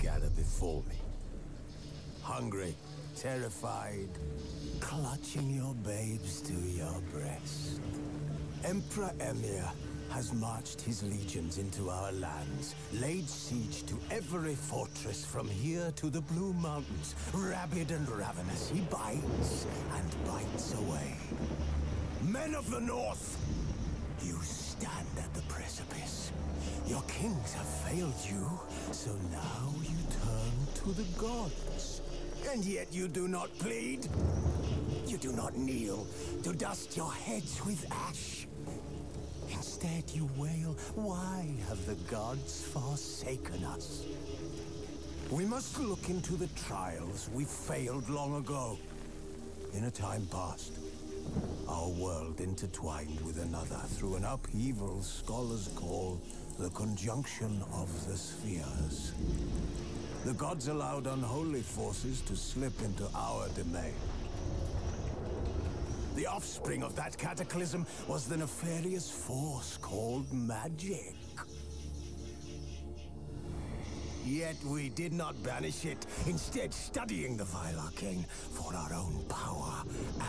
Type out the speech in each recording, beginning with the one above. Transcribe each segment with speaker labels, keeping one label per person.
Speaker 1: gather before me. Hungry, terrified, clutching your babes to your breast. Emperor Emir has marched his legions into our lands, laid siege to every fortress from here to the Blue Mountains. Rabid and ravenous, he bites and bites away. Men of the North, you stand at the precipice. Your kings have failed you, so now you turn to the gods. And yet you do not plead. You do not kneel to dust your heads with ash. Instead you wail, why have the gods forsaken us? We must look into the trials we failed long ago. In a time past, our world intertwined with another through an upheaval scholars call the conjunction of the spheres. The gods allowed unholy forces to slip into our domain. The offspring of that cataclysm was the nefarious force called magic. Yet we did not banish it, instead studying the vile arcane for our own power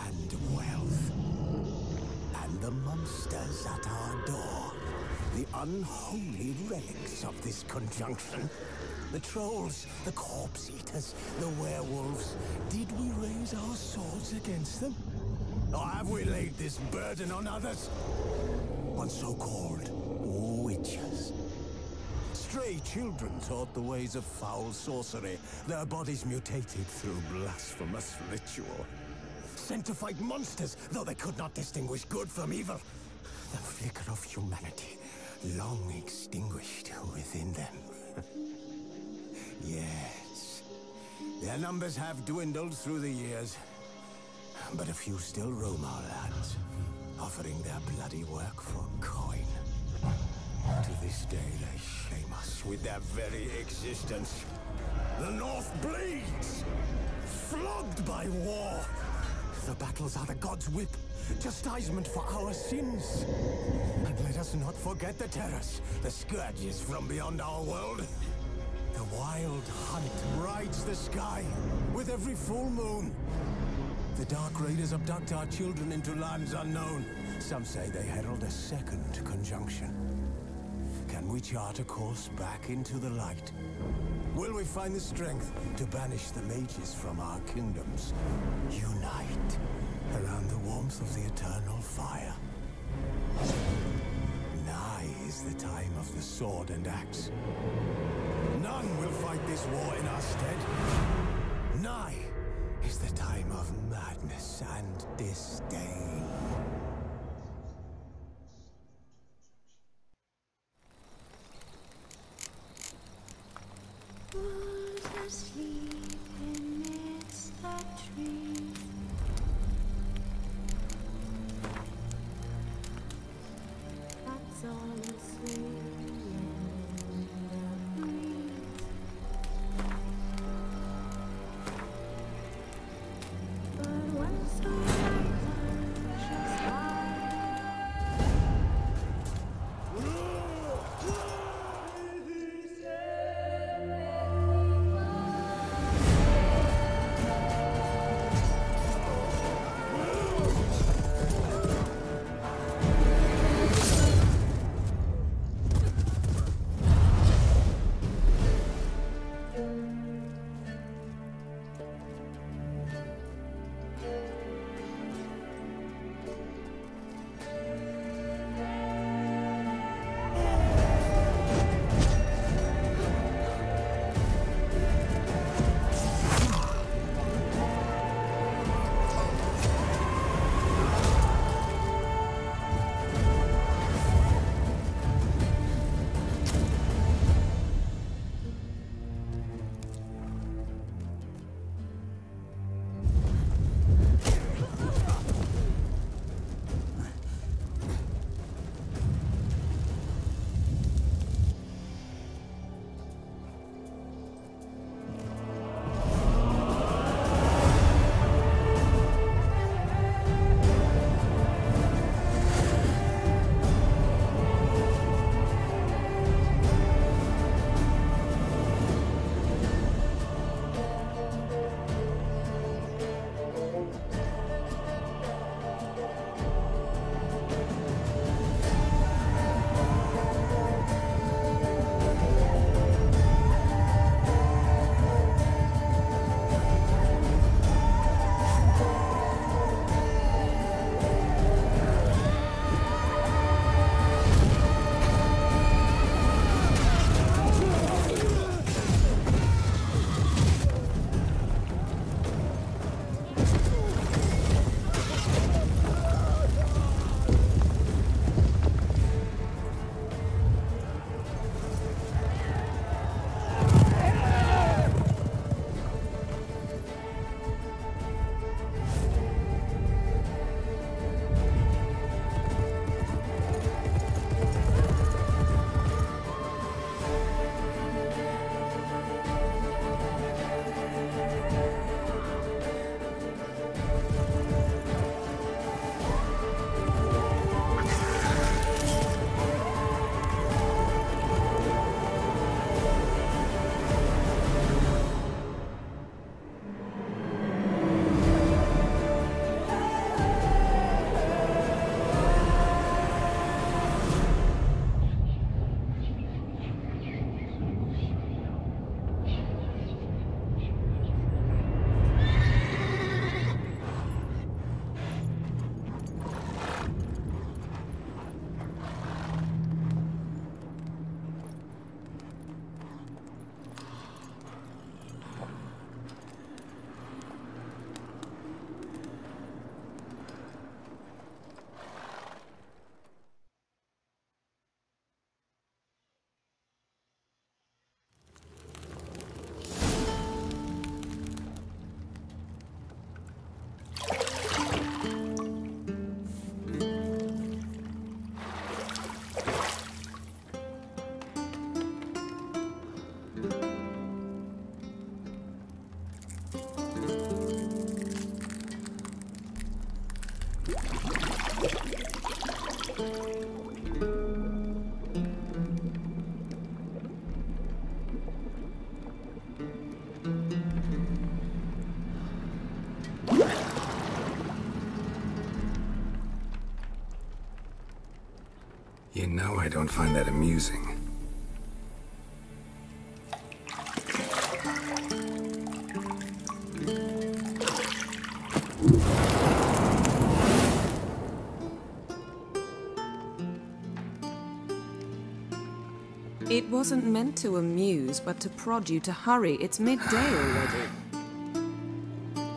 Speaker 1: and wealth. And the monsters at our door, the unholy relics of this conjunction. The trolls, the corpse eaters, the werewolves. Did we raise our swords against them? Or have we laid this burden on others? On so-called witches. Stray children taught the ways of foul sorcery, their bodies mutated through blasphemous ritual. Sent to fight monsters, though they could not distinguish good from evil. The flicker of humanity, long extinguished within them. Yes, their numbers have dwindled through the years, but a few still roam our lands, offering their bloody work for coin. To this day, they shame us with their very existence. The North bleeds, flogged by war. The battles are the gods' whip, chastisement for our sins. And let us not forget the terrors, the scourges from beyond our world. The wild hunt rides the sky with every full moon. The Dark Raiders abduct our children into lands unknown. Some say they herald a second conjunction. Can we chart a course back into the light? Will we find the strength to banish the mages from our kingdoms? Unite around the warmth of the eternal fire. Nigh is the time of the sword and axe. None will fight this war in our stead. Nigh is the time of madness and disdain.
Speaker 2: Who's asleep amidst the trees? That's all asleep in the breeze. But once the light shines by,
Speaker 3: You know I don't find that amusing.
Speaker 4: It wasn't meant to amuse, but to prod you to hurry. It's midday already.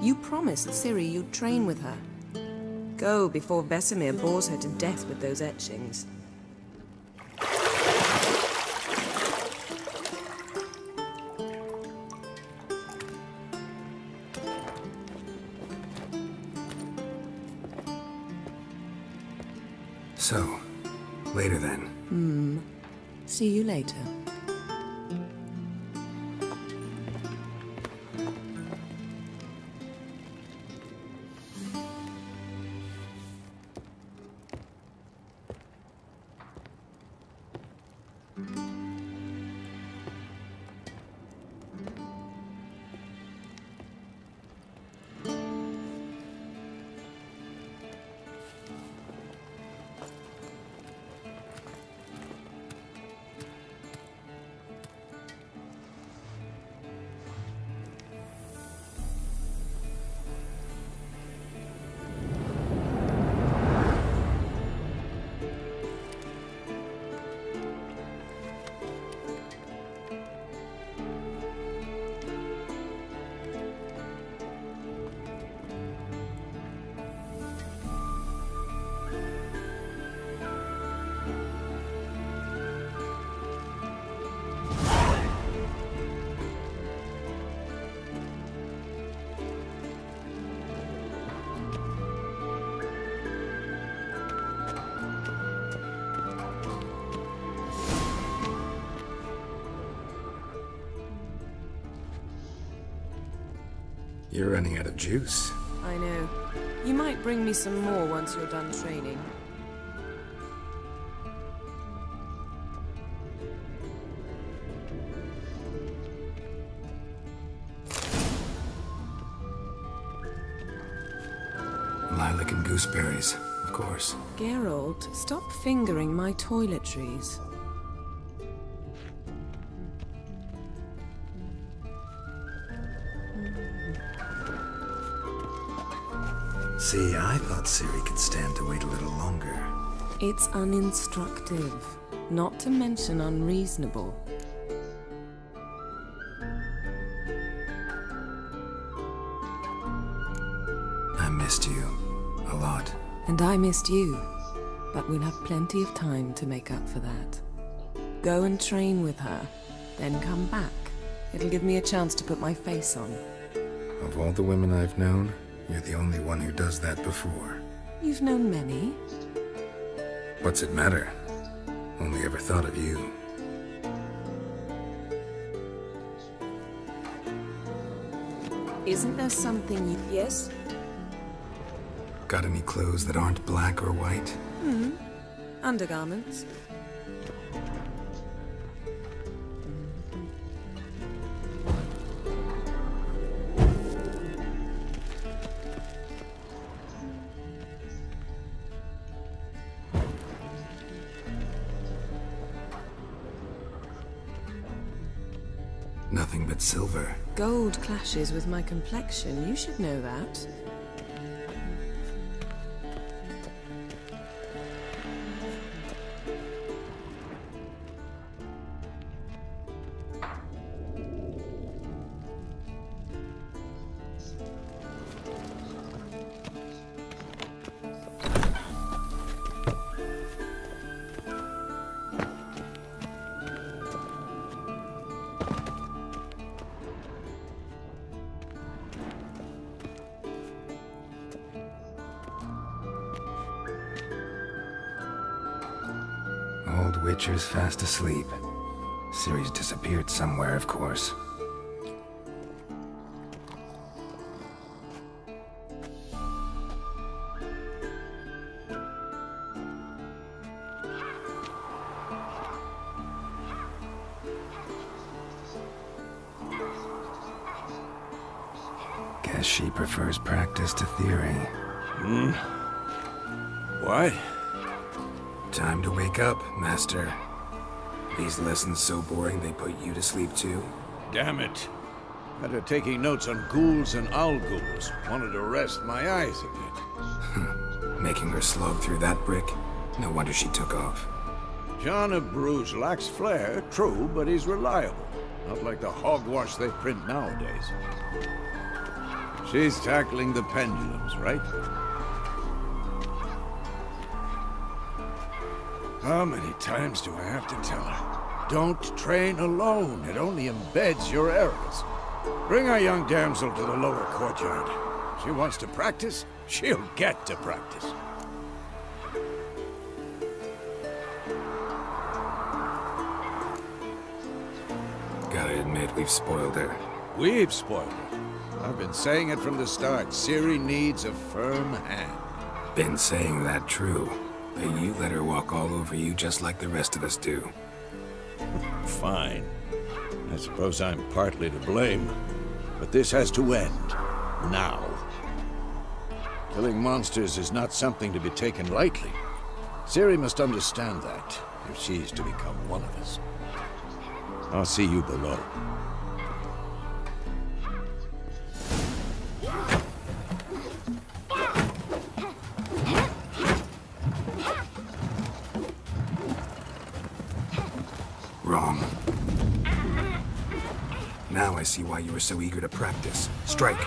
Speaker 4: You promised Ciri you'd train with her. Go before Vesemir bores her to death with those etchings.
Speaker 3: So, later then.
Speaker 4: See you later.
Speaker 3: You're running out of juice.
Speaker 4: I know. You might bring me some more once you're done training.
Speaker 3: Lilac and gooseberries, of course.
Speaker 4: Geralt, stop fingering my toiletries.
Speaker 3: See, I thought Ciri could stand to wait a little longer.
Speaker 4: It's uninstructive, not to mention unreasonable.
Speaker 3: I missed you a lot.
Speaker 4: And I missed you, but we'll have plenty of time to make up for that. Go and train with her, then come back. It'll give me a chance to put my face on.
Speaker 3: Of all the women I've known, you're the only one who does that before.
Speaker 4: You've known many.
Speaker 3: What's it matter? Only ever thought of you.
Speaker 4: Isn't there something you... Yes?
Speaker 3: Got any clothes that aren't black or white?
Speaker 4: Undergarments.
Speaker 3: Nothing but silver.
Speaker 4: Gold clashes with my complexion. You should know that.
Speaker 3: Old Witcher's fast asleep. Ciri's disappeared somewhere, of course. Guess she prefers practice to theory.
Speaker 5: What?
Speaker 3: Time to wake up, Master. These lessons so boring they put you to sleep too?
Speaker 5: Damn it. Had her taking notes on ghouls and owl ghouls. Wanted to rest my eyes a bit.
Speaker 3: Making her slog through that brick? No wonder she took off.
Speaker 5: John of Bruges lacks flair, true, but he's reliable. Not like the hogwash they print nowadays. She's tackling the pendulums, right? How many times do I have to tell her? Don't train alone. It only embeds your errors. Bring our young damsel to the lower courtyard. She wants to practice, she'll get to practice.
Speaker 3: Gotta admit, we've spoiled her.
Speaker 5: We've spoiled her. I've been saying it from the start. Ciri needs a firm hand.
Speaker 3: Been saying that true. But you let her walk all over you just like the rest of us do.
Speaker 5: Fine. I suppose I'm partly to blame. But this has to end. Now. Killing monsters is not something to be taken lightly. Ciri must understand that, if she's to become one of us. I'll see you below.
Speaker 3: Wrong. Now I see why you were so eager to practice. Strike.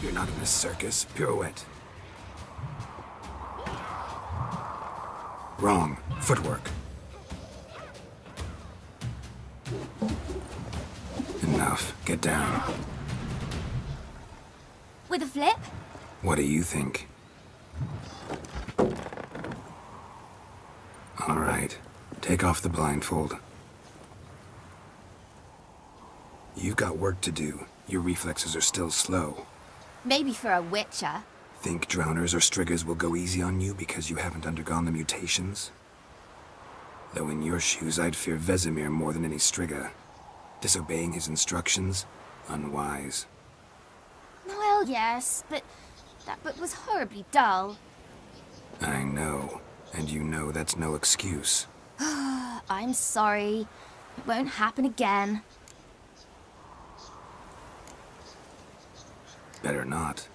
Speaker 3: You're not in a circus. Pirouette. Wrong. Footwork. Enough. Get down.
Speaker 2: With a flip?
Speaker 3: What do you think? All right. Take off the blindfold. You've got work to do. Your reflexes are still slow.
Speaker 2: Maybe for a witcher.
Speaker 3: Think drowners or striggers will go easy on you because you haven't undergone the mutations? Though in your shoes, I'd fear Vesemir more than any strigger. Disobeying his instructions? Unwise.
Speaker 2: Well, yes, but that book was horribly dull.
Speaker 3: I know. And you know that's no excuse.
Speaker 2: I'm sorry. It won't happen again.
Speaker 3: Better not.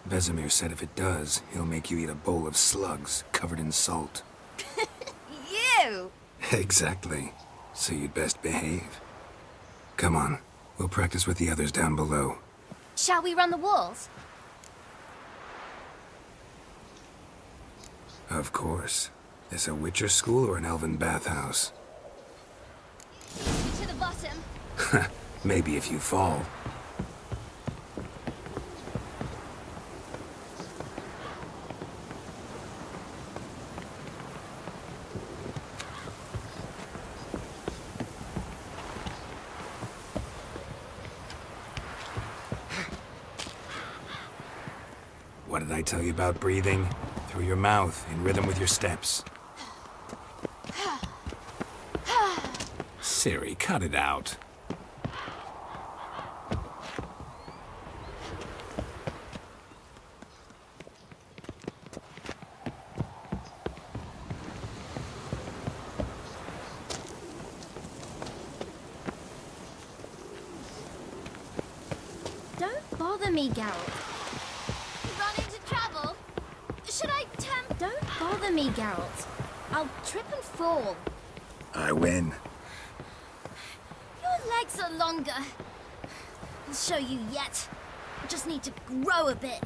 Speaker 3: Vesemir said if it does, he'll make you eat a bowl of slugs covered in salt.
Speaker 2: You!
Speaker 3: Exactly. So you'd best behave. Come on. We'll practice with the others down below.
Speaker 2: Shall we run the walls?
Speaker 3: Of course. This a Witcher school or an elven bathhouse?
Speaker 2: To the bottom.
Speaker 3: Maybe if you fall. What did I tell you about breathing? Through your mouth, in rhythm with your steps. Ciri, cut it out.
Speaker 2: Don't bother me, Geralt. Run into trouble? Should I tempt? Don't bother me, Geralt. I'll trip and fall.
Speaker 3: I win.
Speaker 2: Your legs are longer. I'll show you yet. I just need to grow a bit.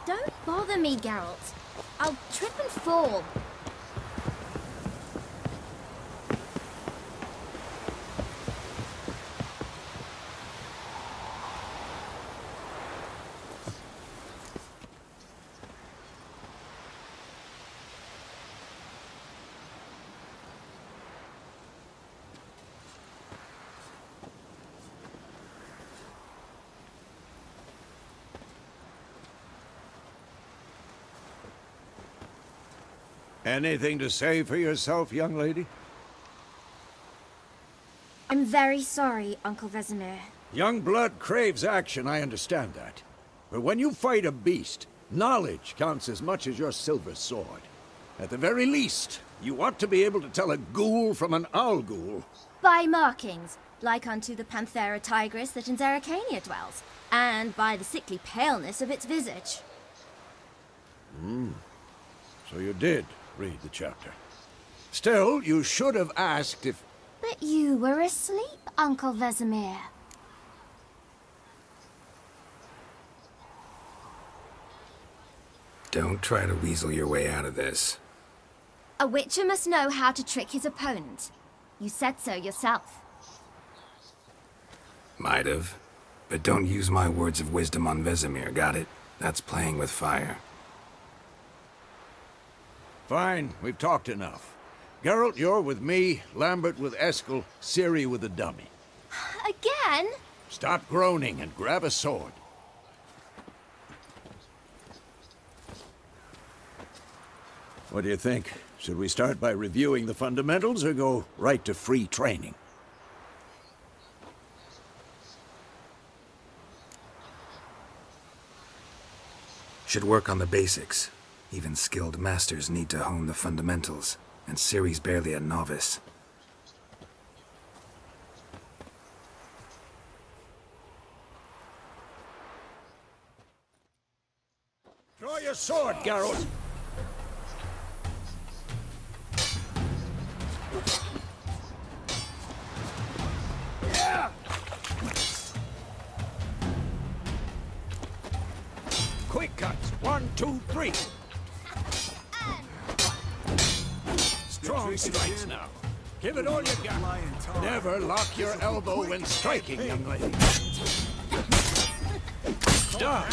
Speaker 2: Don't bother me, Geralt. I'll trip and fall.
Speaker 5: Anything to say for yourself, young lady?
Speaker 2: I'm very sorry, Uncle Vesemir.
Speaker 5: Young blood craves action, I understand that. But when you fight a beast, knowledge counts as much as your silver sword. At the very least, you ought to be able to tell a ghoul from an owl ghoul.
Speaker 2: By markings, like unto the Panthera tigris that in Zeracania dwells, and by the sickly paleness of its visage.
Speaker 5: So you did read the chapter. Still, you should have asked if...
Speaker 2: But you were asleep, Uncle Vesemir.
Speaker 3: Don't try to weasel your way out of this.
Speaker 2: A witcher must know how to trick his opponent. You said so yourself.
Speaker 3: Might have. But don't use my words of wisdom on Vesemir, got it? That's playing with fire.
Speaker 5: Fine, we've talked enough. Geralt, you're with me, Lambert with Eskel, Ciri with the dummy.
Speaker 2: Again?
Speaker 5: Stop groaning and grab a sword. What do you think? Should we start by reviewing the fundamentals or go right to free training?
Speaker 3: Should work on the basics. Even skilled masters need to hone the fundamentals, and Ciri's barely a novice.
Speaker 5: Draw your sword, Geralt! Quick cuts. 1, 2, 3. Strong strikes now. Give it all you got. Never lock your elbow when striking, young lady. Done.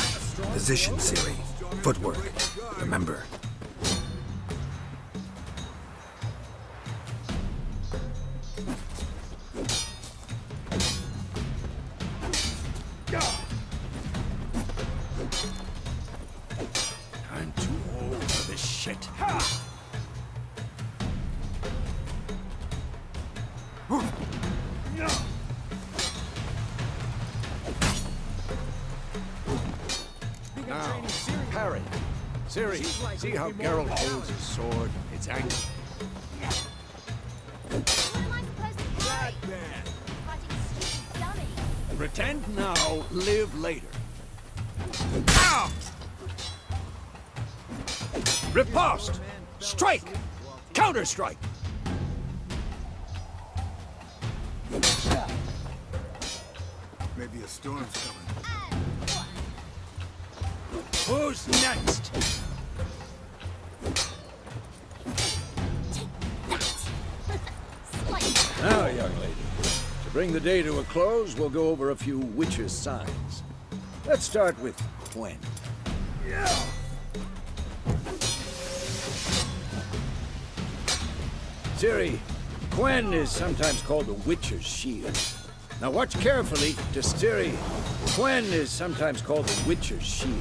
Speaker 3: Position, Ciri. Footwork. Remember.
Speaker 5: I'm too old for this shit. Now, parry. Ciri, see how Geralt holds his sword? It's angry.
Speaker 2: What am I supposed to carry? Fighting a stupid dummy.
Speaker 5: Pretend now, live later. Ow! Riposte! Strike! Counter-strike!
Speaker 1: Maybe a storm's coming.
Speaker 5: Who's next? Now, young lady, to bring the day to a close, we'll go over a few witches' signs. Let's start with Quen. Ciri, Quen is sometimes called the Witcher's Shield. Now watch carefully to Ciri. Quen is sometimes called the Witcher's Shield.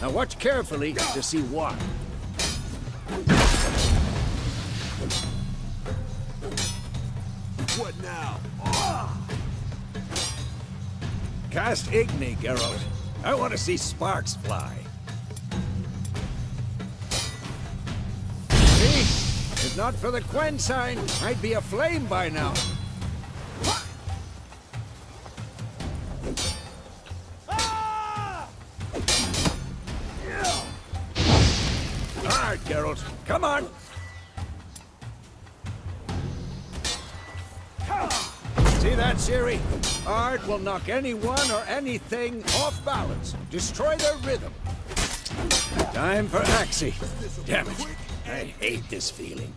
Speaker 5: Now watch carefully to see why.
Speaker 1: What now?
Speaker 5: Cast Igni, Geralt. I want to see sparks fly. See? If not for the Quen sign, I'd be aflame by now. Hard, Geralt. Come on. See that, Ciri? Art will knock anyone or anything off balance. Destroy their rhythm. Time for Axie. Damn it. I hate this feeling.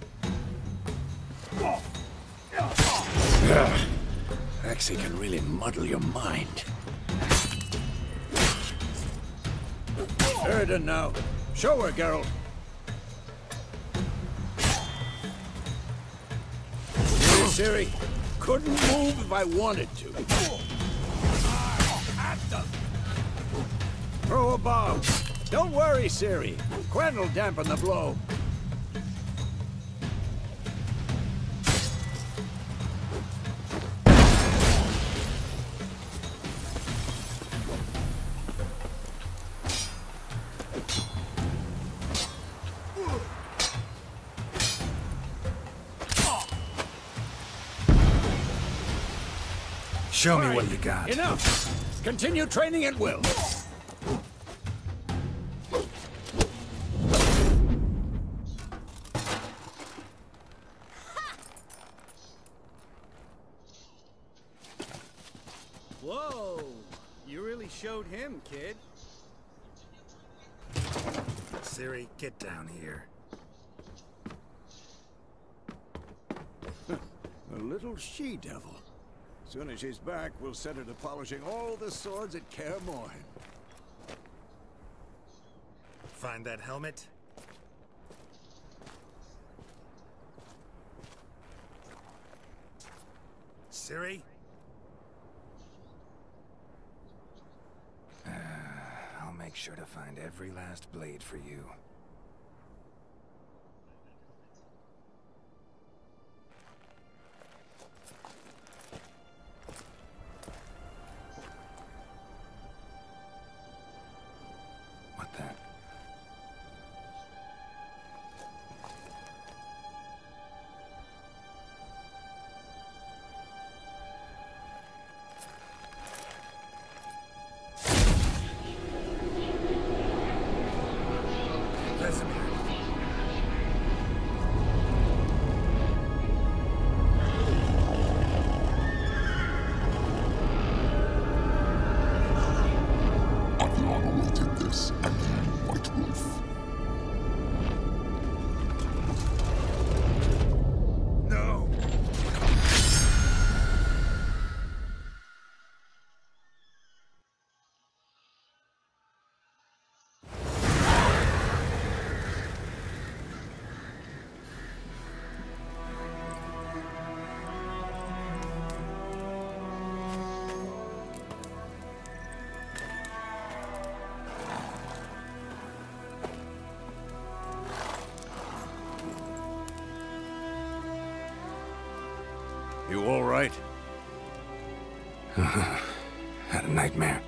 Speaker 5: Axie can really muddle your mind. Erden now. Show her, Geralt. Ciri, couldn't move if I wanted to. Throw a bomb. Don't worry, Ciri. Quen will dampen the blow.
Speaker 3: Show me
Speaker 5: All
Speaker 3: what
Speaker 5: right,
Speaker 3: you got.
Speaker 5: Enough! Continue training at will.
Speaker 6: Whoa! You really showed him, kid.
Speaker 3: Siri, get down here.
Speaker 5: A little she-devil. Soon as she's back, we'll set her to polishing all the swords at Kaer Morhen.
Speaker 3: Find that helmet? Siri? I'll make sure to find every last blade for you. What the?
Speaker 5: You all right?
Speaker 3: Had a nightmare.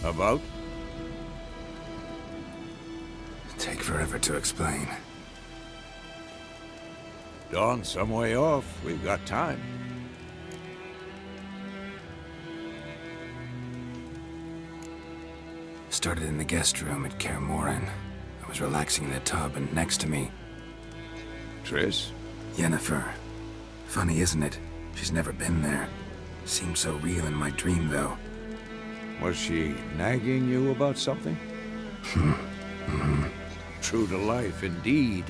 Speaker 5: About?
Speaker 3: Take forever to explain.
Speaker 5: Dawn's some way off. We've got time.
Speaker 3: Started in the guest room at Kaer Morhen. I was relaxing in the tub, and next to me,
Speaker 5: Triss?
Speaker 3: Yennefer. Funny, isn't it? She's never been there. Seemed so real in my dream, though.
Speaker 5: Was she nagging you about something? True to life, indeed.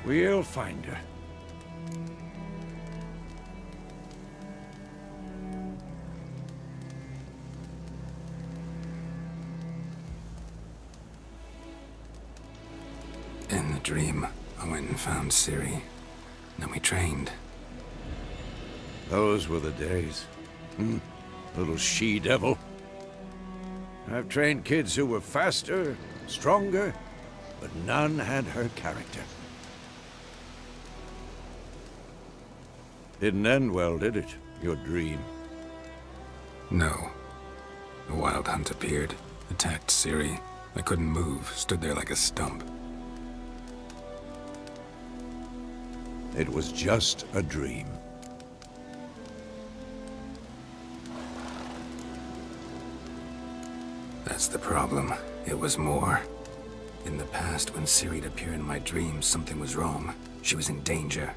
Speaker 5: We'll find her.
Speaker 3: In the dream, I went and found Ciri. Then we trained.
Speaker 5: Those were the days. Little she-devil. I've trained kids who were faster, stronger, but none had her character. Didn't end well, did it? Your dream?
Speaker 3: No. The Wild Hunt appeared, attacked Ciri. I couldn't move, stood there like a stump.
Speaker 5: It was just a dream.
Speaker 3: That's the problem. It was more. In the past, when Ciri'd appear in my dreams, something was wrong. She was in danger.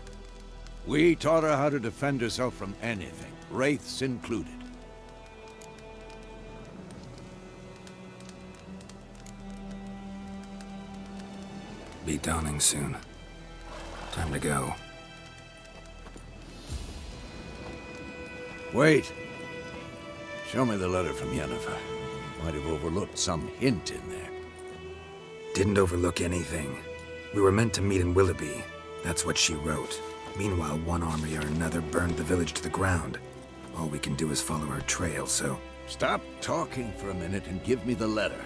Speaker 5: We taught her how to defend herself from anything, wraiths included.
Speaker 3: Be dawning soon. Time to go.
Speaker 5: Wait. Show me the letter from Yennefer. Might have overlooked some hint in there.
Speaker 3: Didn't overlook anything. We were meant to meet in Willoughby. That's what she wrote. Meanwhile, one army or another burned the village to the ground. All we can do is follow her trail, so...
Speaker 5: Stop talking for a minute and give me the letter.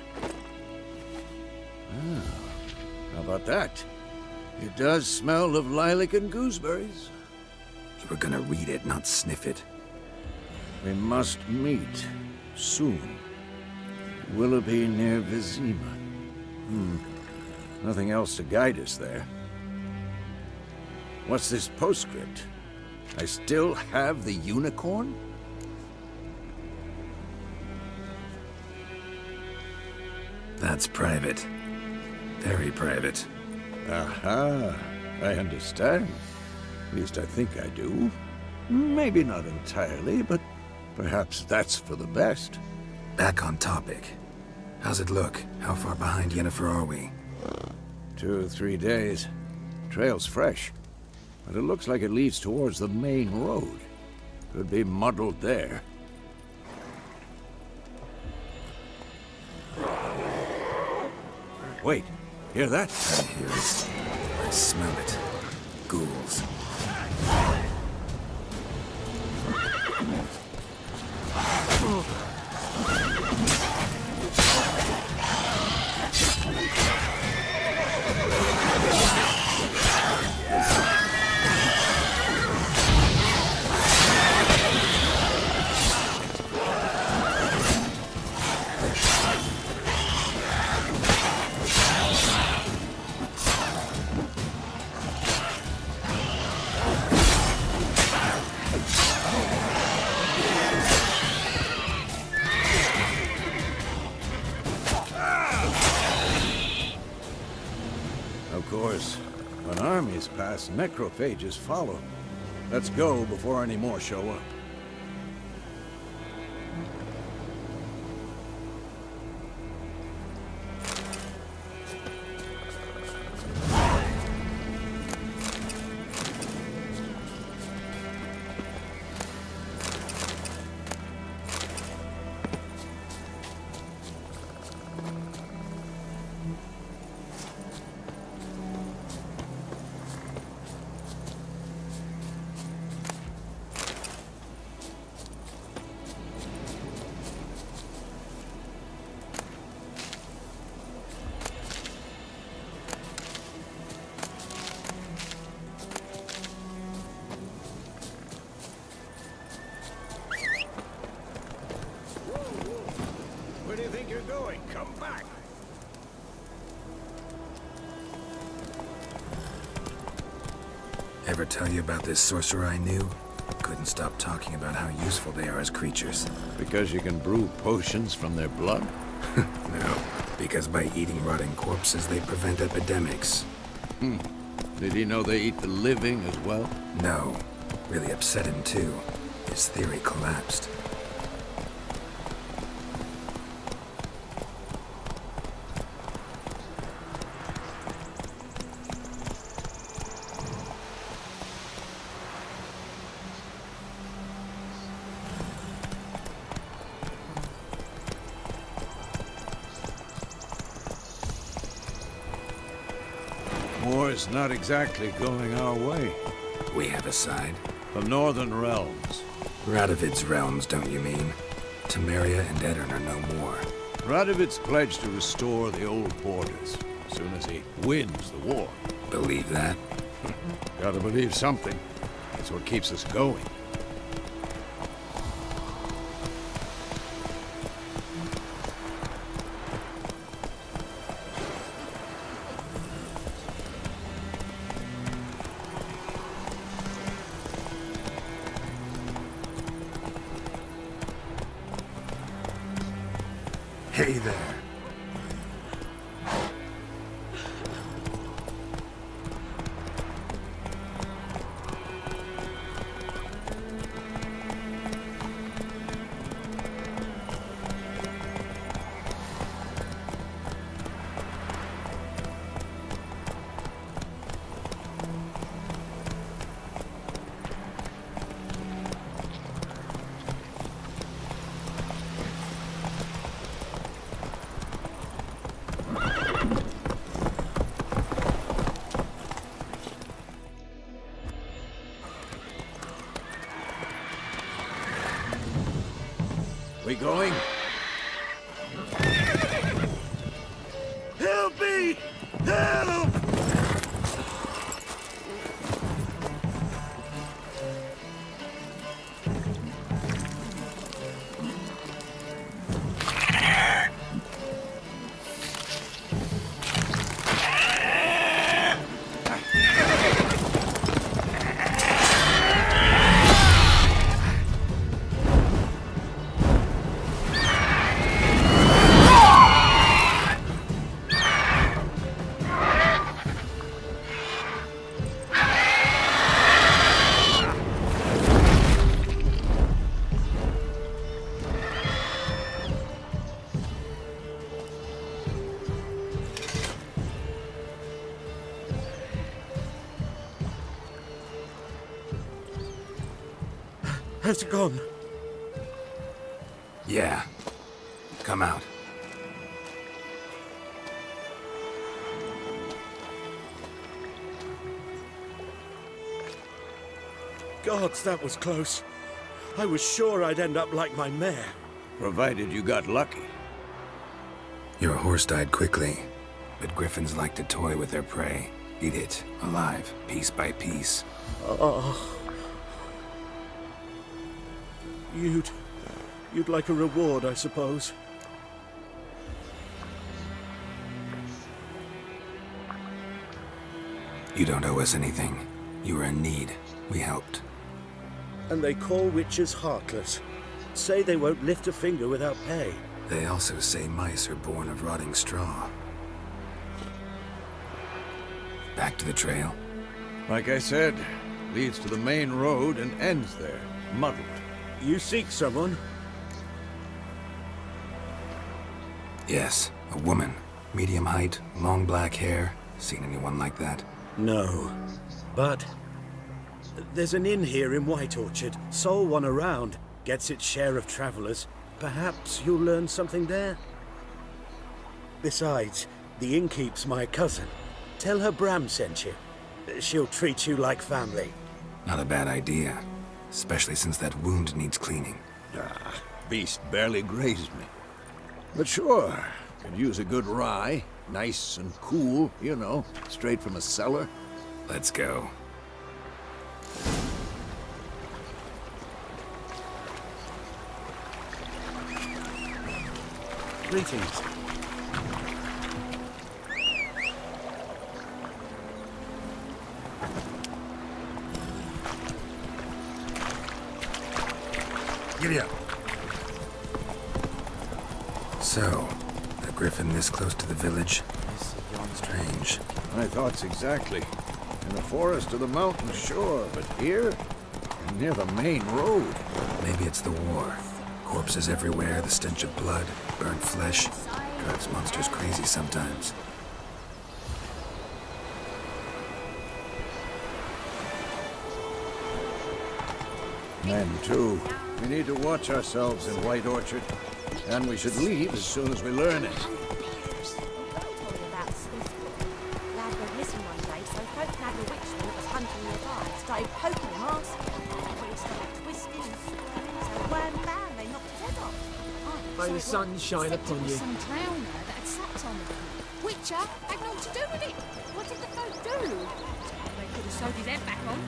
Speaker 5: How about that? It does smell of lilac and gooseberries.
Speaker 3: You were gonna read it, not sniff it.
Speaker 5: We must meet soon. Willoughby near Vizima. Nothing else to guide us there. What's this postscript? I still have the unicorn?
Speaker 3: That's private. Very private.
Speaker 5: Aha, I understand. At least I think I do. Maybe not entirely, but perhaps that's for the best.
Speaker 3: Back on topic. How's it look? How far behind Yennefer are we?
Speaker 5: 2 or 3 days. Trail's fresh, but it looks like it leads towards the main road. Could be muddled there. Wait, hear that?
Speaker 3: I hear it. I smell it. Ghouls.
Speaker 5: Of course, when armies pass, necrophages follow. Let's go before any more show up. Where do you think you're going? Come back!
Speaker 3: Ever tell you about this sorcerer I knew? Couldn't stop talking about how useful they are as creatures.
Speaker 5: Because you can brew potions from their blood?
Speaker 3: No, because by eating rotting corpses, they prevent epidemics.
Speaker 5: Did he know they eat the living as well?
Speaker 3: No. Really upset him, too. His theory collapsed.
Speaker 5: War's not exactly going our way.
Speaker 3: We have a side.
Speaker 5: The Northern Realms.
Speaker 3: Radovid's realms, don't you mean? Temeria and Edirn are no more.
Speaker 5: Radovid's pledged to restore the old borders as soon as he wins the war.
Speaker 3: Believe that?
Speaker 5: Gotta believe something. That's what keeps us going.
Speaker 3: Hey there.
Speaker 5: We going? Help me! Help!
Speaker 6: Has it gone?
Speaker 3: Yeah. Come out.
Speaker 6: Gods, that was close. I was sure I'd end up like my mare.
Speaker 5: Provided you got lucky.
Speaker 3: Your horse died quickly, but griffins like to toy with their prey. Eat it, alive, piece by piece.
Speaker 6: Oh. You'd like a reward, I suppose.
Speaker 3: You don't owe us anything. You were in need. We helped.
Speaker 6: And they call witches heartless. Say they won't lift a finger without pay.
Speaker 3: They also say mice are born of rotting straw. Back to the trail.
Speaker 5: Like I said, leads to the main road and ends there, muddled.
Speaker 6: You seek someone?
Speaker 3: Yes, a woman. Medium height, long black hair. Seen anyone like that?
Speaker 6: No. But there's an inn here in White Orchard. Sole one around. Gets its share of travelers. Perhaps you'll learn something there? Besides, the innkeep's my cousin. Tell her Bram sent you. She'll treat you like family.
Speaker 3: Not a bad idea. Especially since that wound needs cleaning.
Speaker 5: Ah, beast barely grazed me. But sure, could use a good rye. Nice and cool, you know, straight from a cellar.
Speaker 3: Let's go.
Speaker 6: Greetings.
Speaker 3: Giddy up. So, a griffin this close to the village? Strange.
Speaker 5: My thoughts exactly. In the forest or the mountain, sure, but here? Near the main road.
Speaker 3: Maybe it's the war. Corpses everywhere, the stench of blood, burnt flesh. Drives monsters crazy sometimes.
Speaker 5: Men, too. We need to watch ourselves in White Orchard. And we should leave as soon as we learn it.
Speaker 7: May the sun shine upon you.
Speaker 8: Some drowner that had sat on it. Witcher had naught to do with it. What did the folk do? They could have sewed his head back on.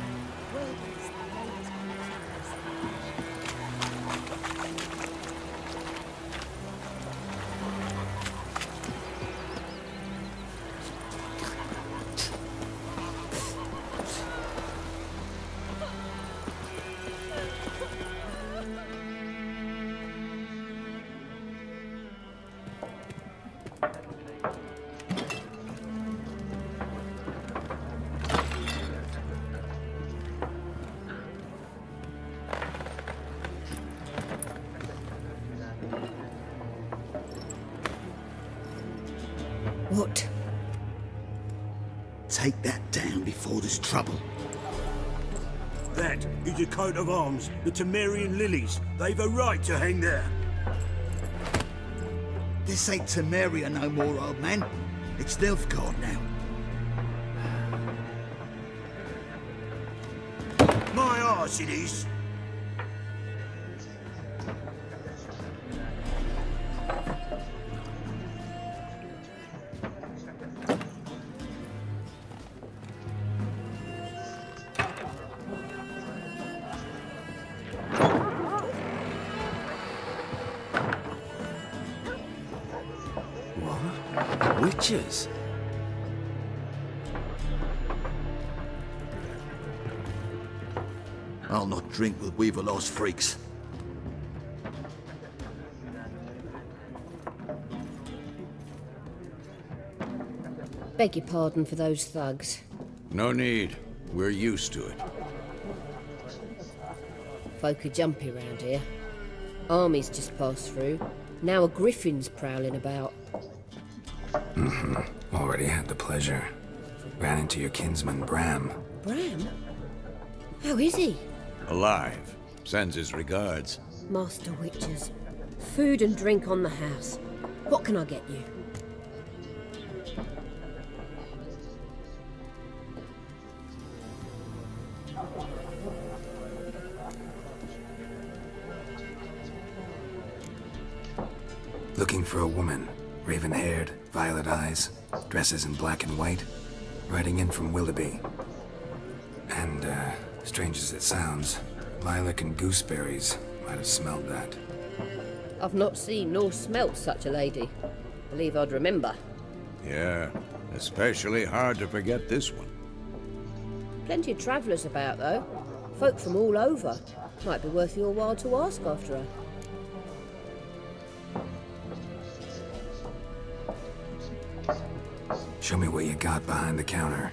Speaker 7: What?
Speaker 1: Take that down before there's trouble.
Speaker 9: That is a coat of arms, the Temerian lilies. They've a right to hang there.
Speaker 1: This ain't Temeria no more, old man. It's Nilfgaard now.
Speaker 9: My arse it is.
Speaker 6: Witches?
Speaker 1: I'll not drink with Weaverlost freaks.
Speaker 10: Beg your pardon for those thugs.
Speaker 5: No need. We're used to it.
Speaker 10: Folk are jumpy round here. Armies just passed through. Now a griffin's prowling about.
Speaker 3: Already had the pleasure. Ran into your kinsman, Bram.
Speaker 10: Bram? How is he?
Speaker 5: Alive. Sends his regards.
Speaker 10: Master Witchers, food and drink on the house. What can I get you?
Speaker 3: Looking for a woman. Raven-haired, violet eyes, dresses in black and white. Riding in from Willoughby. And, strange as it sounds, lilac and gooseberries might have smelled that.
Speaker 10: I've not seen nor smelt such a lady. Believe I'd remember.
Speaker 5: Yeah, especially hard to forget this one.
Speaker 10: Plenty of travellers about, though. Folk from all over. Might be worth your while to ask after her.
Speaker 3: Show me what you got behind the counter.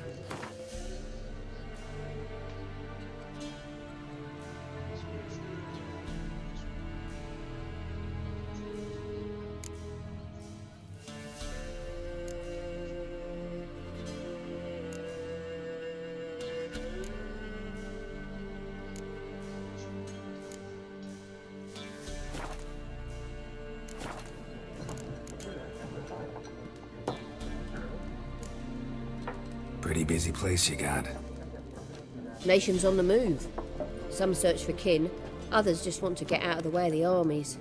Speaker 3: Pretty busy place you got.
Speaker 10: Nations on the move. Some search for kin, others just want to get out of the way of the armies.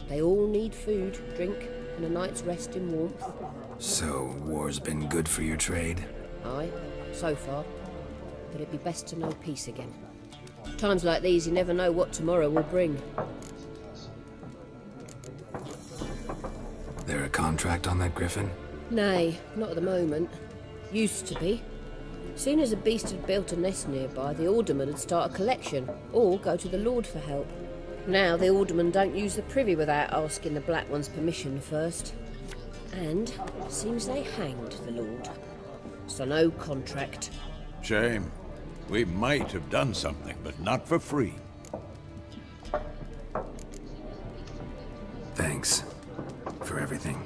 Speaker 10: They all need food, drink, and a night's rest in warmth.
Speaker 3: So, war's been good for your trade?
Speaker 10: Aye, so far. But it'd be best to know peace again. Times like these, you never know what tomorrow will bring.
Speaker 3: There a contract on that griffin?
Speaker 10: Nay, not at the moment. Used to be. Soon as a beast had built a nest nearby, the alderman would start a collection, or go to the Lord for help. Now the aldermen don't use the privy without asking the Black One's permission first. And seems they hanged the Lord. So no contract.
Speaker 5: Shame. We might have done something, but not for free.
Speaker 3: Thanks for everything.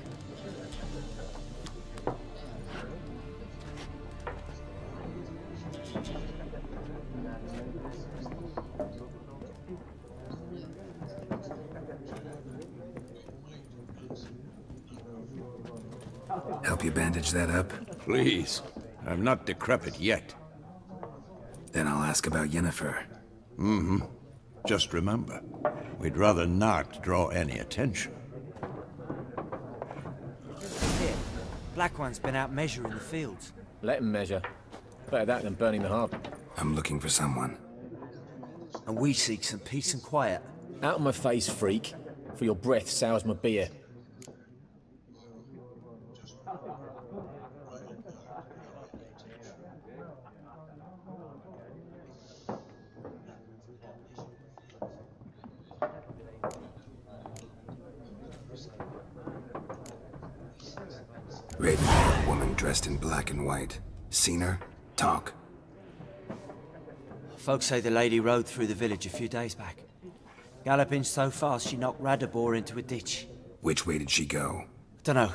Speaker 3: Help you bandage that up?
Speaker 5: Please. I'm not decrepit yet.
Speaker 3: Then I'll ask about Yennefer.
Speaker 5: Mm-hmm. Just remember, we'd rather not draw any attention.
Speaker 11: Here, Black One's been out measuring the fields.
Speaker 7: Let him measure. Better that than burning the harbour.
Speaker 3: I'm looking for someone.
Speaker 11: And we seek some peace and quiet.
Speaker 7: Out of my face, freak. For your breath sours my beer.
Speaker 3: Raven-haired woman dressed in black and white. Seen her? Talk.
Speaker 11: Folks say the lady rode through the village a few days back. Galloping so fast she knocked Radabor into a ditch.
Speaker 3: Which way did she go?
Speaker 11: Dunno.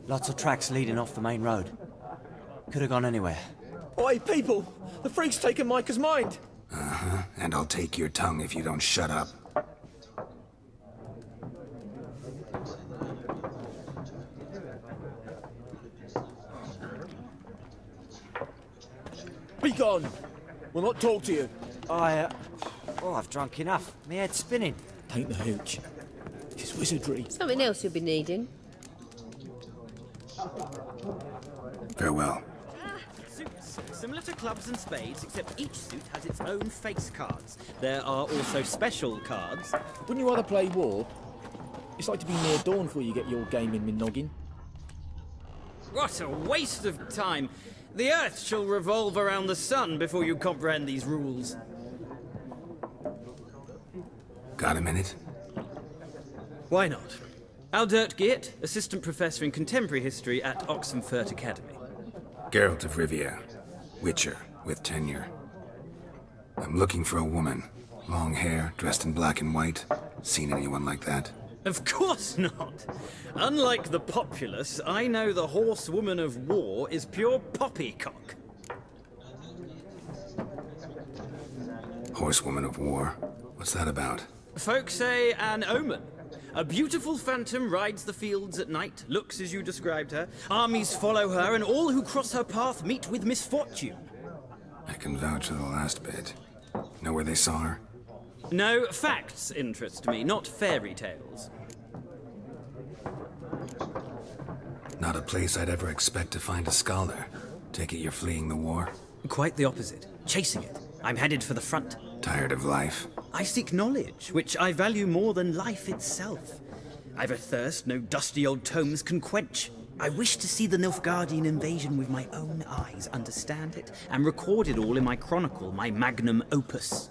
Speaker 11: Lots of tracks leading off the main road. Could have gone anywhere.
Speaker 7: Oi, people! The freak's taken Micah's mind!
Speaker 3: Uh-huh. And I'll take your tongue if you don't shut up.
Speaker 7: Be gone! We'll not talk to you.
Speaker 11: I've drunk enough. My head's spinning.
Speaker 7: Tain't the hooch. It's wizardry.
Speaker 10: Something else you'll be needing.
Speaker 3: Farewell.
Speaker 12: Suits. Similar to clubs and spades, except each suit has its own face cards. There are also special cards.
Speaker 7: Wouldn't you rather play war? It's like to be near dawn before you get your game in noggin.
Speaker 12: What a waste of time! The Earth shall revolve around the sun before you comprehend these rules.
Speaker 3: Got a minute?
Speaker 12: Why not? Aldert Geert, Assistant Professor in Contemporary History at Oxenfurt Academy.
Speaker 3: Geralt of Rivia. Witcher, with tenure. I'm looking for a woman. Long hair, dressed in black and white. Seen anyone like that?
Speaker 12: Of course not! Unlike the populace, I know the horsewoman of war is pure poppycock.
Speaker 3: Horsewoman of war? What's that about?
Speaker 12: Folk say an omen. A beautiful phantom rides the fields at night, looks as you described her. Armies follow her, and all who cross her path meet with misfortune.
Speaker 3: I can vouch for the last bit. Know where they saw her?
Speaker 12: No, facts interest me, not fairy tales.
Speaker 3: Not a place I'd ever expect to find a scholar. Take it you're fleeing the war?
Speaker 12: Quite the opposite. Chasing it. I'm headed for the front.
Speaker 3: Tired of life?
Speaker 12: I seek knowledge, which I value more than life itself. I've a thirst no dusty old tomes can quench. I wish to see the Nilfgaardian invasion with my own eyes, understand it, and record it all in my chronicle, my magnum opus.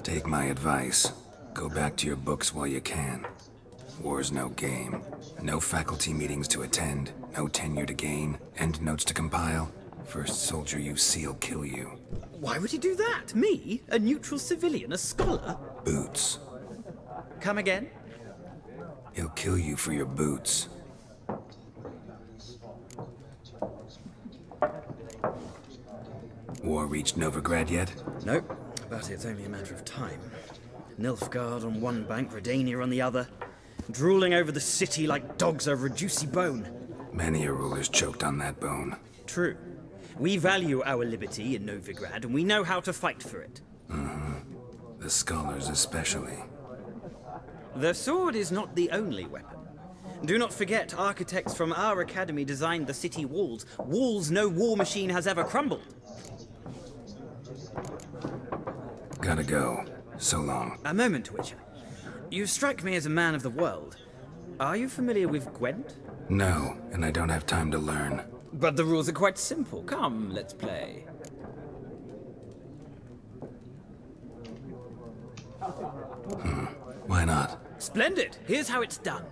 Speaker 3: Take my advice. Go back to your books while you can. War's no game. No faculty meetings to attend, no tenure to gain, end notes to compile. First soldier you see'll kill you.
Speaker 12: Why would he do that? Me? A neutral civilian? A scholar?
Speaker 3: Boots.
Speaker 12: Come again?
Speaker 3: He'll kill you for your boots. War reached Novigrad yet?
Speaker 12: Nope, but it's only a matter of time. Nilfgaard on one bank, Redania on the other. Drooling over the city like dogs over a juicy bone.
Speaker 3: Many a ruler's choked on that bone.
Speaker 12: True. We value our liberty in Novigrad, and we know how to fight for it.
Speaker 3: The scholars especially.
Speaker 12: The sword is not the only weapon. Do not forget, architects from our academy designed the city walls. Walls no war machine has ever crumbled.
Speaker 3: Gotta go. So long.
Speaker 12: A moment, Witcher. You strike me as a man of the world. Are you familiar with Gwent?
Speaker 3: No, and I don't have time to learn.
Speaker 12: But the rules are quite simple. Come, let's play.
Speaker 3: Why not?
Speaker 12: Splendid! Here's how it's done.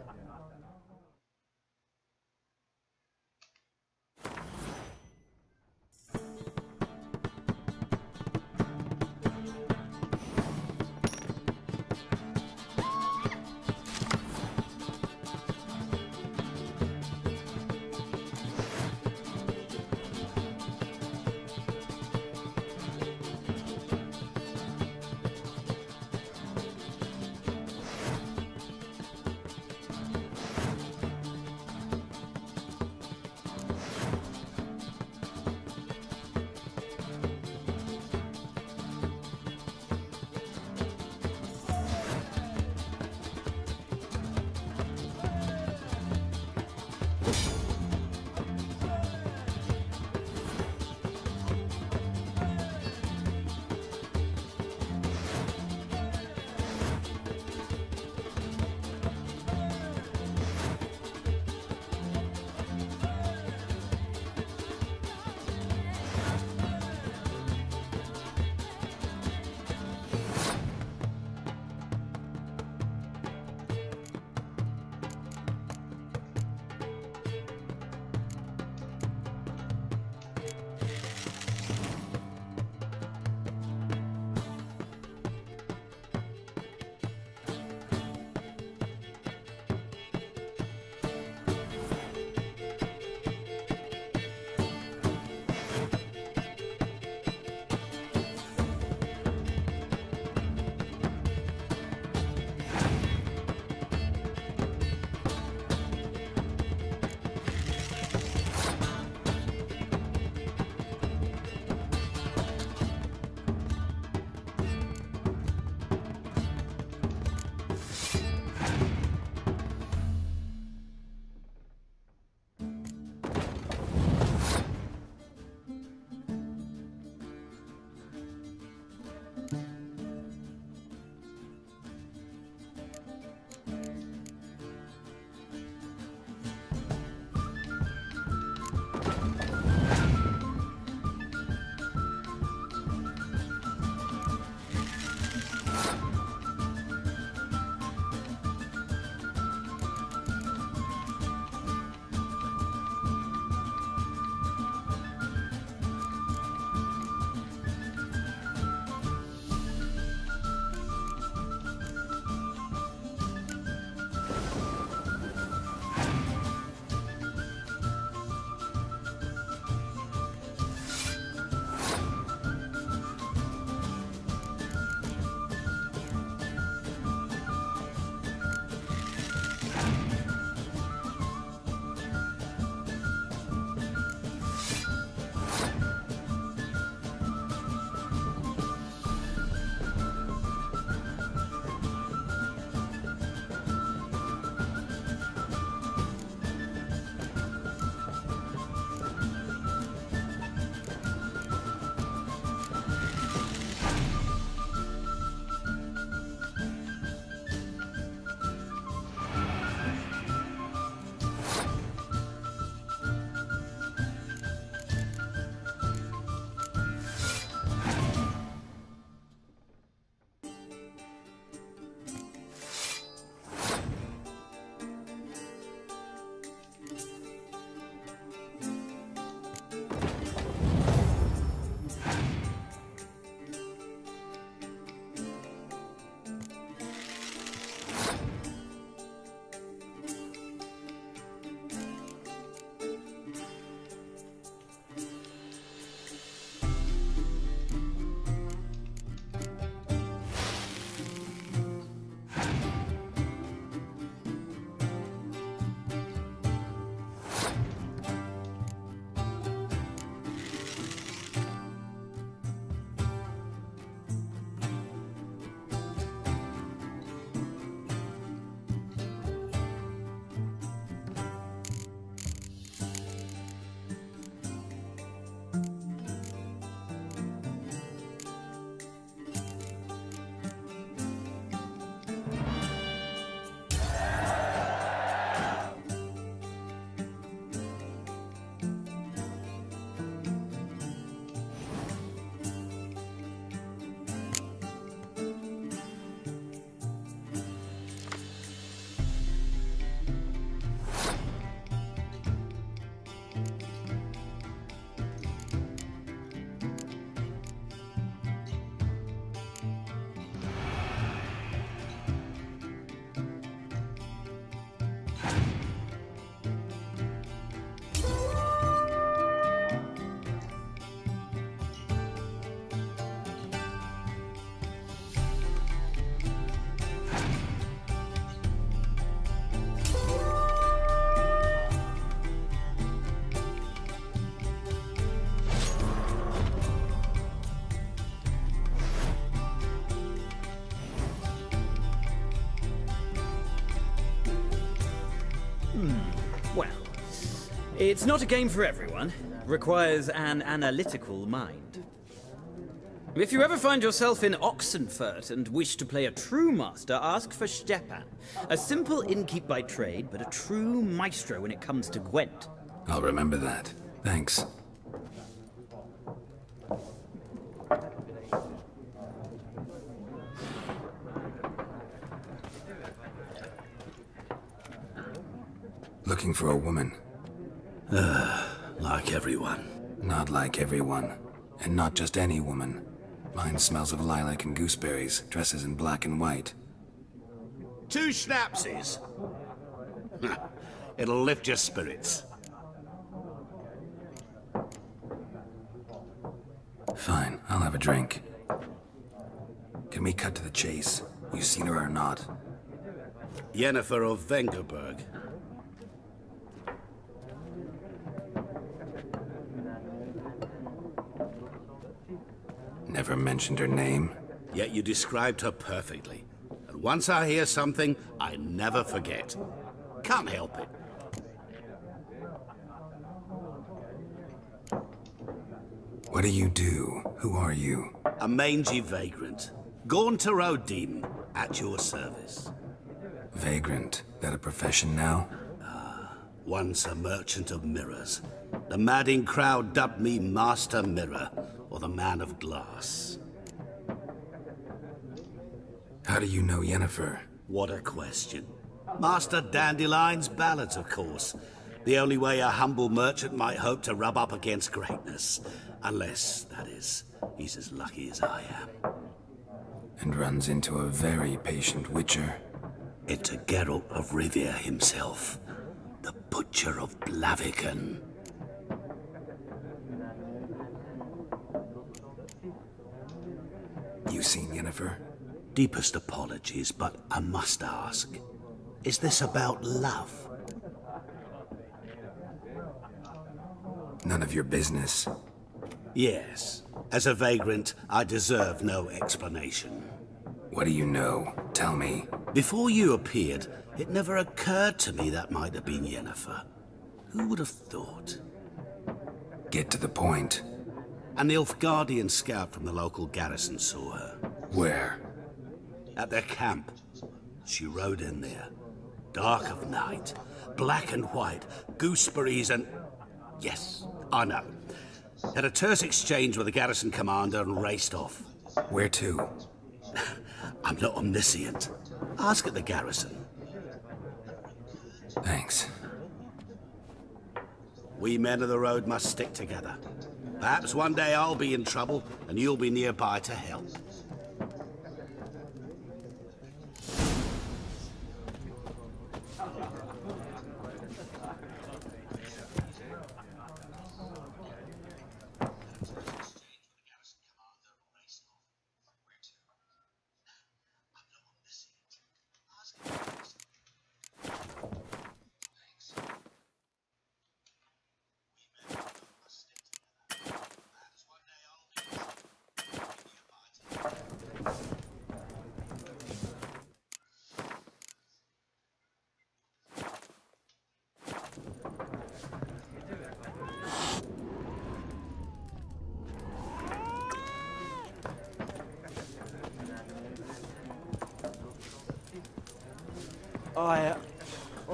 Speaker 12: Well, it's not a game for everyone. Requires an analytical mind. If you ever find yourself in Oxenfurt and wish to play a true master, ask for Stepan. A simple innkeep by trade, but a true maestro when it comes to Gwent.
Speaker 3: I'll remember that. Thanks. Looking for a woman.
Speaker 9: Like everyone.
Speaker 3: Not like everyone. And not just any woman. Mine smells of lilac and gooseberries, dresses in black and white.
Speaker 9: 2 schnapsies. It'll lift your spirits.
Speaker 3: Fine, I'll have a drink. Can we cut to the chase? You seen her or not?
Speaker 9: Yennefer of Vengerberg.
Speaker 3: Never mentioned her name?
Speaker 9: Yet you described her perfectly. And once I hear something, I never forget. Can't help it.
Speaker 3: What do you do? Who are you?
Speaker 9: A mangy vagrant. Gaunter O'Dean, at your service.
Speaker 3: Vagrant. That a profession now?
Speaker 9: Once a merchant of mirrors. The madding crowd dubbed me Master Mirror, or the Man of Glass.
Speaker 3: How do you know Yennefer?
Speaker 9: What a question. Master Dandelion's ballads, of course. The only way a humble merchant might hope to rub up against greatness. Unless, that is, he's as lucky as I am.
Speaker 3: And runs into a very patient witcher.
Speaker 9: Into Geralt of Rivia himself. The Butcher of Blaviken.
Speaker 3: You seen Yennefer?
Speaker 9: Deepest apologies, but I must ask. Is this about love?
Speaker 3: None of your business.
Speaker 9: Yes. As a vagrant, I deserve no explanation.
Speaker 3: What do you know? Tell me.
Speaker 9: Before you appeared, it never occurred to me that might have been Yennefer. Who would have thought?
Speaker 3: Get to the point.
Speaker 9: An Nilfgaardian scout from the local garrison saw her.
Speaker 3: Where?
Speaker 9: At their camp. She rode in there. Dark of night. Black and white. Gooseberries and... Yes, I know. Had a terse exchange with the garrison commander and raced off.
Speaker 3: Where to?
Speaker 9: I'm not omniscient. Ask at the garrison.
Speaker 3: Thanks.
Speaker 9: We men of the road must stick together. Perhaps one day I'll be in trouble and you'll be nearby to help.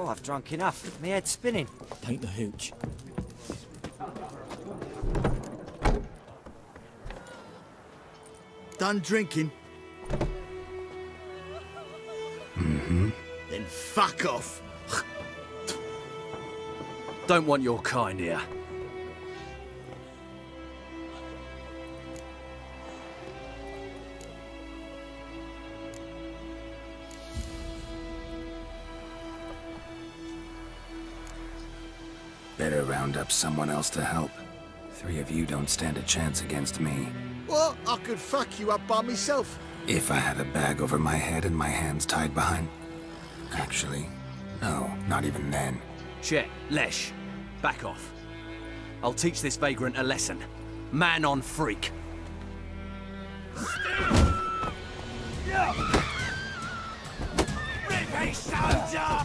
Speaker 11: I've drunk enough. My head's spinning.
Speaker 7: Paint the hooch.
Speaker 13: Done drinking?
Speaker 3: Mm-hmm.
Speaker 13: Then fuck off.
Speaker 14: Don't want your kind here.
Speaker 3: Better round up someone else to help. 3 of you don't stand a chance against me.
Speaker 13: Well, I could fuck you up by myself.
Speaker 3: If I had a bag over my head and my hands tied behind... Actually, no, not even then.
Speaker 14: Chet, Lesh, back off. I'll teach this vagrant a lesson. Man on freak.
Speaker 1: Rip a soldier!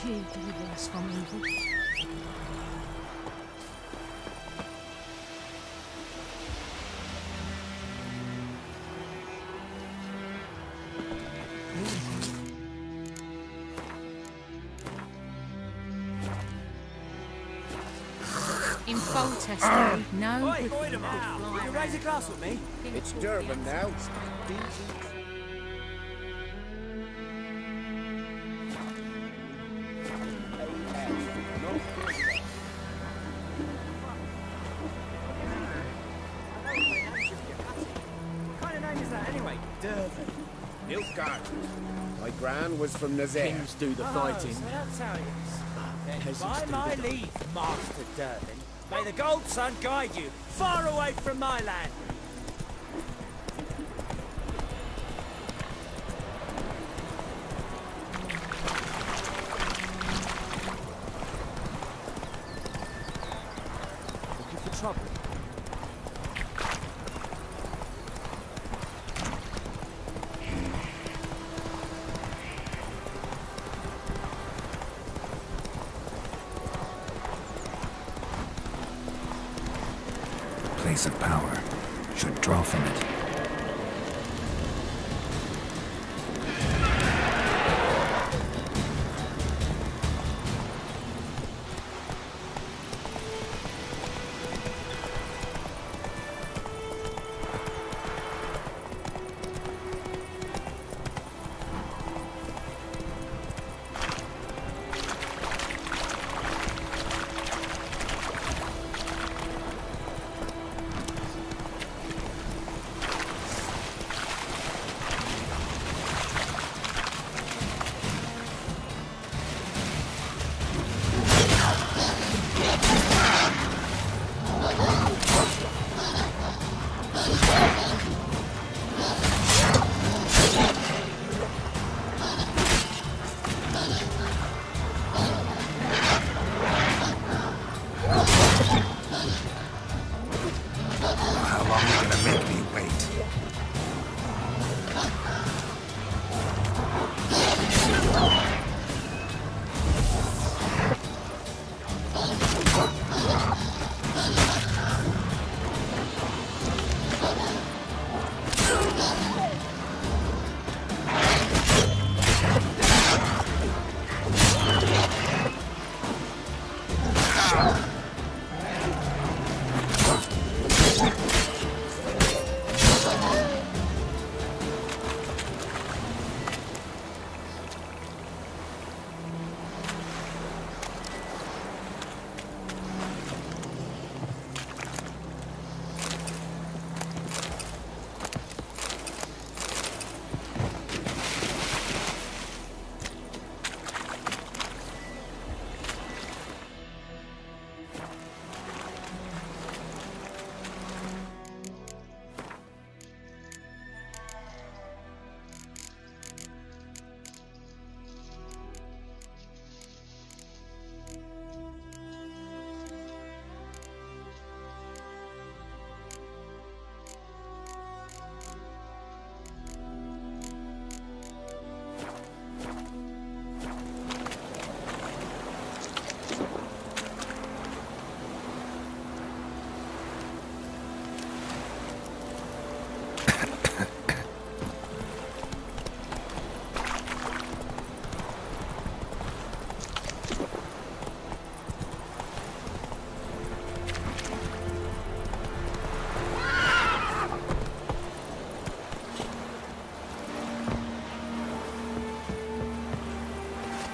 Speaker 8: you deliver us from evil. In Foltester, no
Speaker 14: Oi,
Speaker 8: good
Speaker 14: oi,
Speaker 8: thing
Speaker 14: now.
Speaker 8: could
Speaker 14: Will you
Speaker 8: fly.
Speaker 14: raise a glass with me?
Speaker 13: It's Durban now.
Speaker 14: What kind of name is that anyway? Durban.
Speaker 13: Nilfgaard. My gran was from Nazaire.
Speaker 7: Kings do the fighting.
Speaker 14: So that's how it is.
Speaker 7: Peasants
Speaker 14: By
Speaker 7: do
Speaker 14: my
Speaker 7: the-
Speaker 14: leave, Master Durban, may the Gold Sun guide you far away from my land. Looking for trouble?
Speaker 3: Place of power. Should draw from it. How long are you gonna make me wait?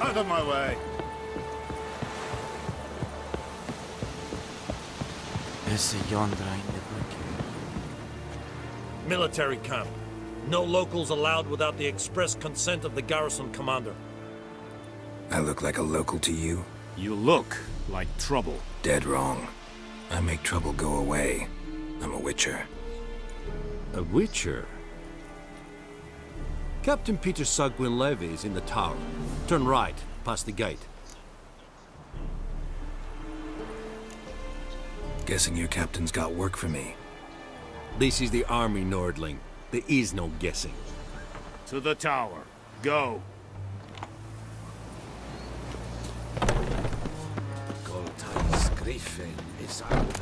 Speaker 13: Out of my way.
Speaker 11: Esse yonder ain't the brick.
Speaker 15: Military camp. No locals allowed without the express consent of the garrison commander.
Speaker 3: I look like a local to you?
Speaker 5: You look like trouble.
Speaker 3: Dead wrong. I make trouble go away. I'm a witcher.
Speaker 15: A witcher? Captain Peter Sagwin Levy is in the tower. Turn right, past the gate.
Speaker 3: Guessing your captain's got work for me.
Speaker 15: This is the army, Nordling. There is no guessing.
Speaker 5: To the tower. Go.
Speaker 9: Griffin is out.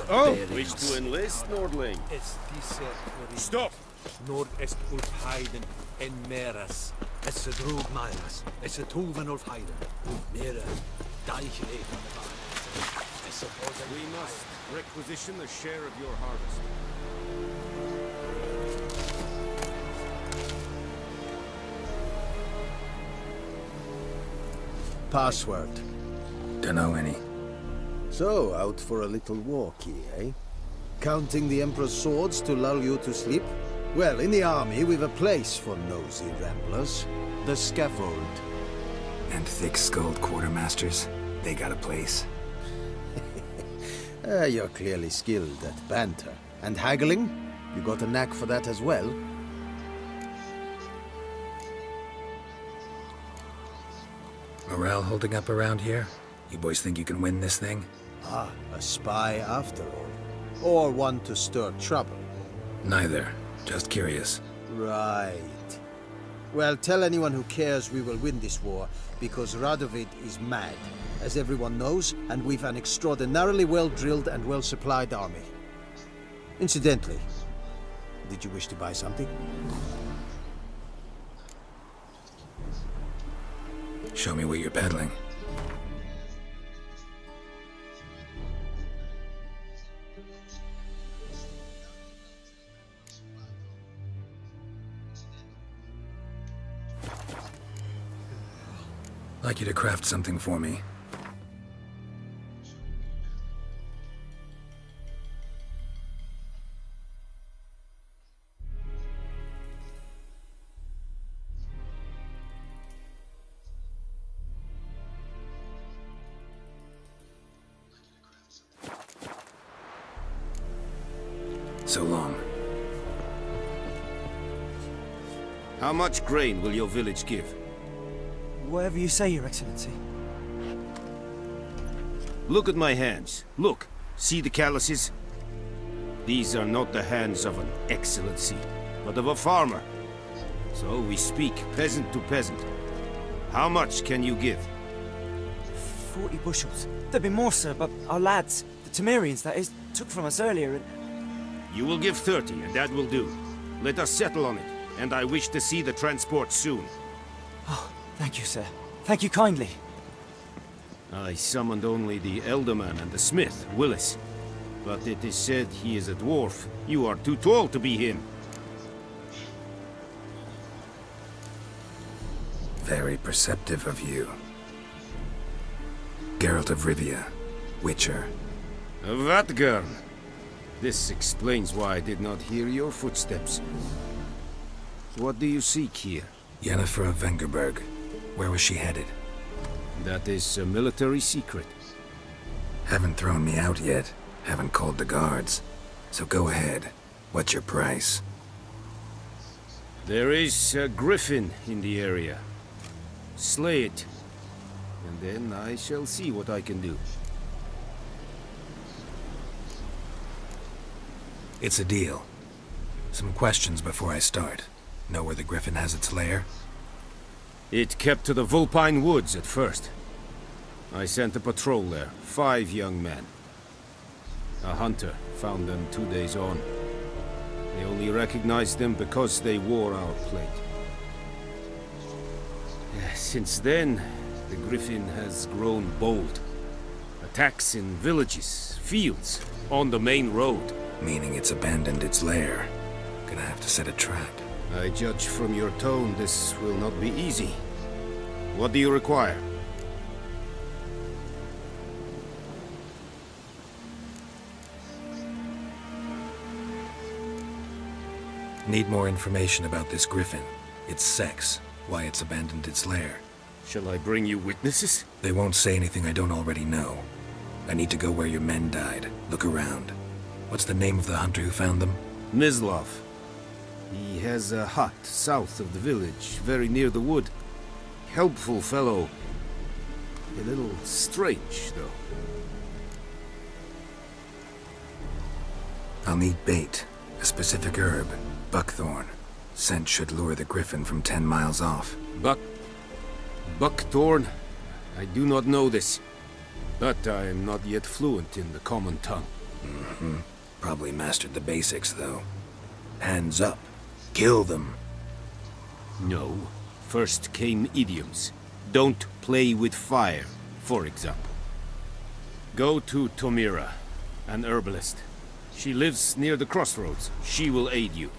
Speaker 16: Oh, wish to enlist, Nordling?
Speaker 15: Stop! Nord est ulf heiden en meras. Es a drug myras. Es a tuven ulf heiden. Mera, daich leven.
Speaker 16: We must requisition the share of your harvest.
Speaker 6: Password.
Speaker 3: Dunno any.
Speaker 6: So, out for a little walkie, eh? Counting the Emperor's swords to lull you to sleep? Well, in the army, we've a place for nosy ramblers. The scaffold.
Speaker 3: And thick-skulled quartermasters, they got a place.
Speaker 6: You're clearly skilled at banter. And haggling? You got a knack for that as well?
Speaker 3: Morale holding up around here? You boys think you can win this thing?
Speaker 6: Ah, a spy after all. Or one to stir trouble.
Speaker 3: Neither. Just curious.
Speaker 6: Right. Well, tell anyone who cares we will win this war, because Radovid is mad, as everyone knows, and we've an extraordinarily well-drilled and well-supplied army. Incidentally, did you wish to buy something?
Speaker 3: Show me what you're peddling. I'd like you to craft something for me. So long.
Speaker 16: How much grain will your village give?
Speaker 11: Whatever you say, Your Excellency.
Speaker 16: Look at my hands. Look. See the calluses? These are not the hands of an excellency, but of a farmer. So we speak peasant to peasant. How much can you give?
Speaker 11: 40 bushels. There'd be more, sir, but our lads, the Temerians, that is, took from us earlier and...
Speaker 16: You will give 30, and that will do. Let us settle on it, and I wish to see the transport soon.
Speaker 11: Oh, thank you, sir. Thank you kindly.
Speaker 16: I summoned only the Elderman and the smith, Willis. But it is said he is a dwarf. You are too tall to be him.
Speaker 3: Very perceptive of you. Geralt of Rivia, Witcher.
Speaker 16: Vatgern. This explains why I did not hear your footsteps. What do you seek here?
Speaker 3: Yennefer of Vengerberg. Where was she headed?
Speaker 16: That is a military secret.
Speaker 3: Haven't thrown me out yet. Haven't called the guards. So go ahead. What's your price?
Speaker 16: There is a griffin in the area. Slay it. And then I shall see what I can do.
Speaker 3: It's a deal. Some questions before I start. Know where the griffin has its lair?
Speaker 16: It kept to the Vulpine Woods at first. I sent a patrol there, 5 young men. A hunter found them 2 days on. They only recognized them because they wore our plate. Since then, the griffin has grown bold. Attacks in villages, fields, on the main road.
Speaker 3: Meaning it's abandoned its lair. Gonna have to set a trap.
Speaker 16: I judge from your tone this will not be easy. What do you require?
Speaker 3: Need more information about this griffin. Its sex, why it's abandoned its lair.
Speaker 16: Shall I bring you witnesses?
Speaker 3: They won't say anything I don't already know. I need to go where your men died. Look around. What's the name of the hunter who found them?
Speaker 16: Mislav. He has a hut south of the village, very near the wood. Helpful fellow. A little strange, though.
Speaker 3: I'll need bait. A specific herb. Buckthorn. Scent should lure the griffin from 10 miles off.
Speaker 16: Buckthorn? I do not know this, but I am not yet fluent in the common tongue.
Speaker 3: Probably mastered the basics, though. Hands up. Kill them.
Speaker 16: No. First came idioms. Don't play with fire, for example. Go to Tomira, an herbalist. She lives near the crossroads. She will aid you.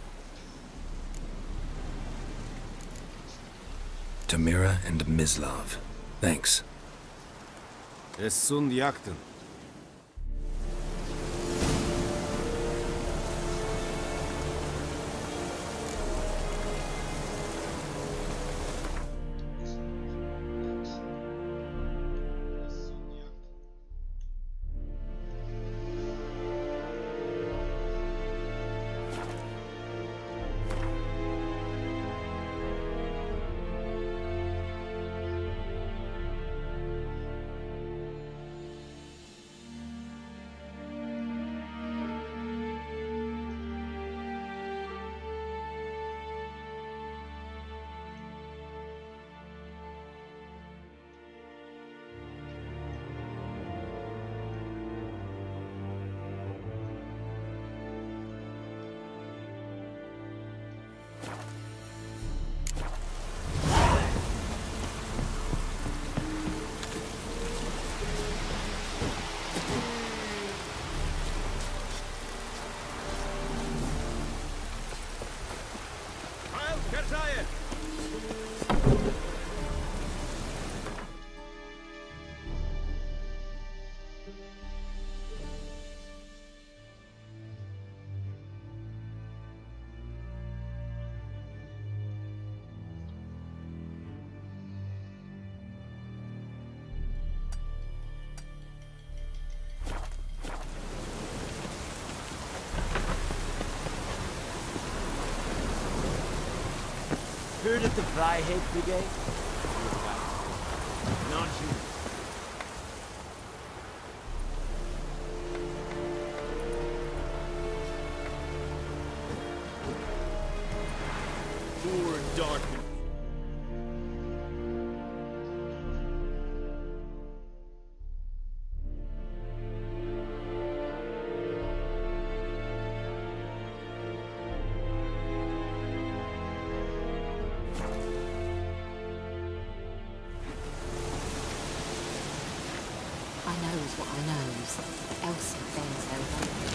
Speaker 3: Tomira and Mislav. Thanks.
Speaker 16: SHUN.TheGamer.
Speaker 11: Heard of the Flyhead Brigade?
Speaker 15: Non-human. Poor darkness.
Speaker 17: I knows what I knows. Elsie bends over.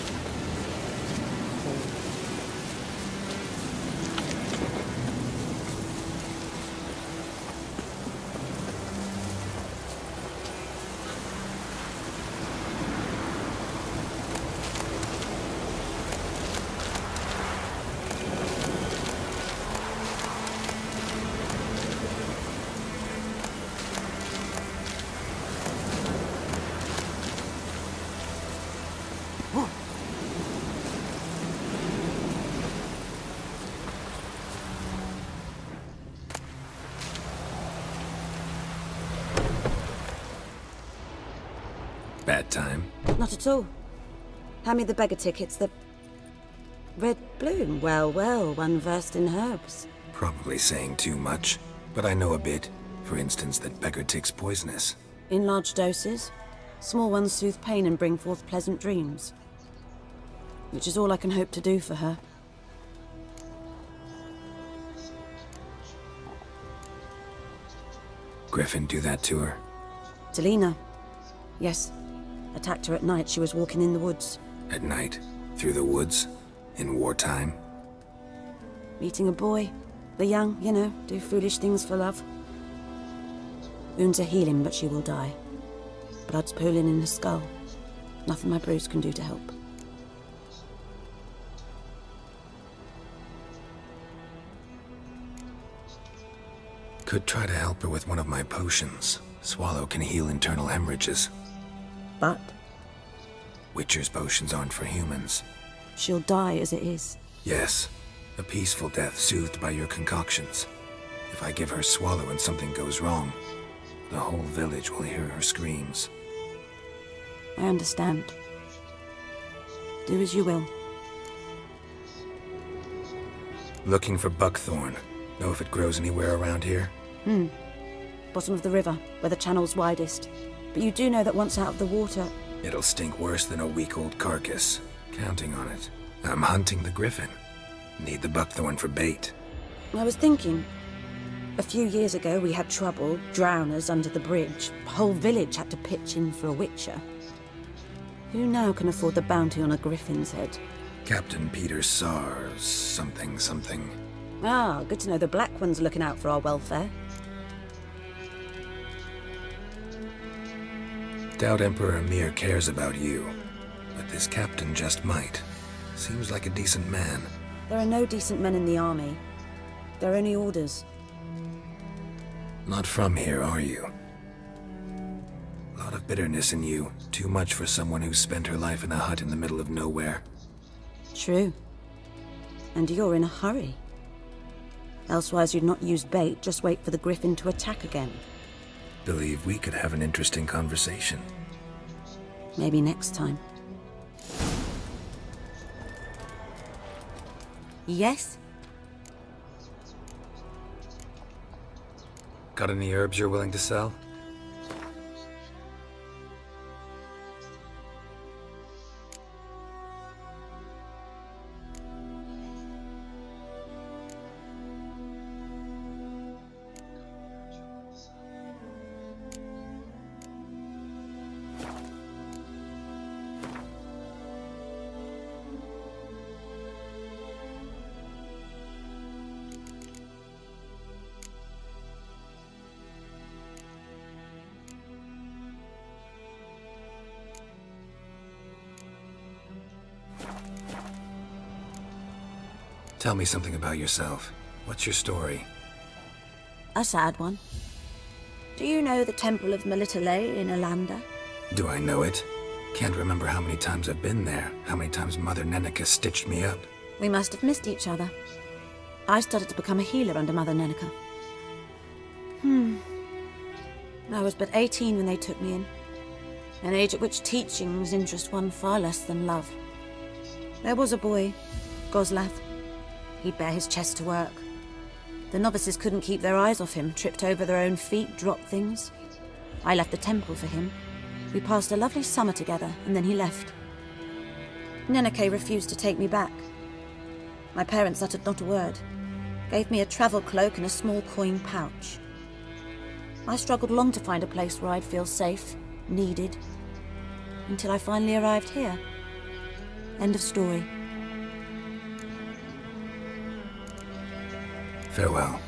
Speaker 3: Bad time?
Speaker 18: Not at all. Hand me the beggar tickets, the... Red bloom. Well, well, one versed in herbs.
Speaker 3: Probably saying too much, but I know a bit. For instance, that beggar tick's poisonous.
Speaker 18: In large doses. Small ones soothe pain and bring forth pleasant dreams. Which is all I can hope to do for her.
Speaker 3: Griffin do that to her?
Speaker 18: Delina. Yes. Attacked her at night. She was walking in the woods.
Speaker 3: At night? Through the woods? In wartime?
Speaker 18: Meeting a boy. The young, you know, do foolish things for love. Wounds are healing, but she will die. Blood's pooling in her skull. Nothing my bruise can do to help.
Speaker 3: Could try to help her with one of my potions. Swallow can heal internal hemorrhages.
Speaker 18: But?
Speaker 3: Witcher's potions aren't for humans.
Speaker 18: She'll die as it is.
Speaker 3: Yes. A peaceful death soothed by your concoctions. If I give her Swallow and something goes wrong, the whole village will hear her screams.
Speaker 18: I understand. Do as you will.
Speaker 3: Looking for buckthorn. Know if it grows anywhere around here?
Speaker 18: bottom of the river, where the channel's widest. But you do know that once out of the water...
Speaker 3: It'll stink worse than a week-old carcass. Counting on it. I'm hunting the griffin. Need the buckthorn for bait.
Speaker 18: I was thinking... A few years ago, we had trouble, drowners under the bridge. The whole village had to pitch in for a witcher. Who now can afford the bounty on a griffin's head?
Speaker 3: Captain Peter Sars, something.
Speaker 18: Ah, good to know the Black One's looking out for our welfare.
Speaker 3: Doubt Emperor Emir cares about you, but this captain just might. Seems like a decent man.
Speaker 18: There are no decent men in the army. There are only orders.
Speaker 3: Not from here, are you? Lot of bitterness in you. Too much for someone who spent her life in a hut in the middle of nowhere.
Speaker 18: True. And you're in a hurry. Elsewise you'd not use bait, just wait for the griffin to attack again.
Speaker 3: Believe we could have an interesting conversation.
Speaker 18: Maybe next time. Yes?
Speaker 3: Got any herbs you're willing to sell? Tell me something about yourself. What's your story?
Speaker 18: A sad one. Do you know the Temple of Melitele in Alanda?
Speaker 3: Do I know it? Can't remember how many times I've been there, how many times Mother Nenica stitched me up.
Speaker 18: We must have missed each other. I started to become a healer under Mother Nenica. I was but 18 when they took me in. An age at which teachings interest one far less than love. There was a boy, Goslav. He'd bare his chest to work. The novices couldn't keep their eyes off him, tripped over their own feet, dropped things. I left the temple for him. We passed a lovely summer together, and then he left. Nenike refused to take me back. My parents uttered not a word, gave me a travel cloak and a small coin pouch. I struggled long to find a place where I'd feel safe, needed, until I finally arrived here. End of story.
Speaker 3: Farewell.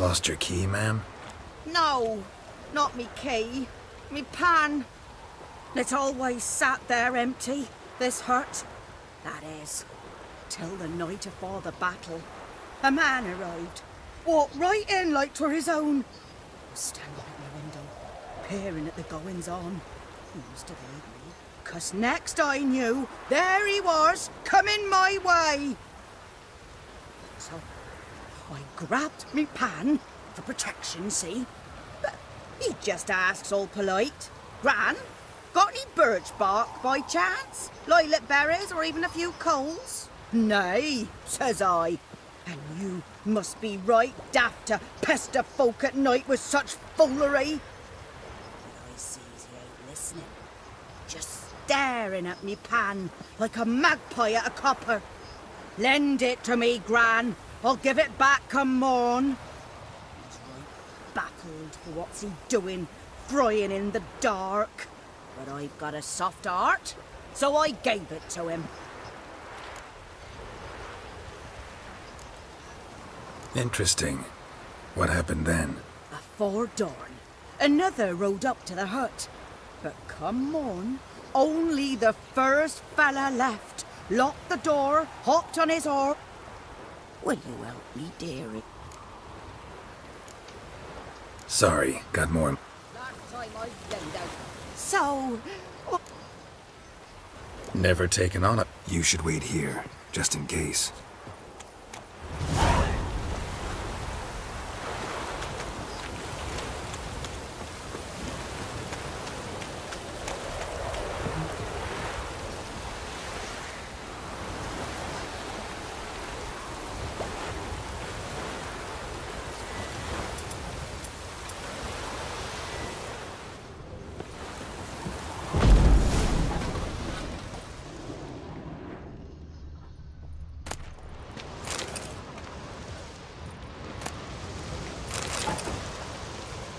Speaker 3: Lost your key, ma'am?
Speaker 19: No, not me key. Me pan. It's always sat there empty, this hut. That is, till the night afore the battle. A man arrived, walked right in like 'twere his own. Was standing at my window, peering at the goings-on. He must have heard me, 'cause next I knew, there he was, coming my way. So I grabbed me pan for protection, see? But he just asks all polite, Gran, got any birch bark by chance? Lilac berries or even a few coals? Nay, says I. And you must be right daft to pester folk at night with such foolery. But I sees he ain't listening. Just staring at me pan like a magpie at a copper. Lend it to me, Gran. I'll give it back come morn. He's right baffled for what's he doing, frying in the dark. But I've got a soft heart, so I gave it to him.
Speaker 3: Interesting. What happened then?
Speaker 19: Afore dawn, another rode up to the hut. But come morn, only the first fella left. Locked the door, hopped on his horse. Will you help me, dearie?
Speaker 3: Sorry, got more.
Speaker 19: Last time I lend out. So...
Speaker 3: Never taken on it. You should wait here, just in case.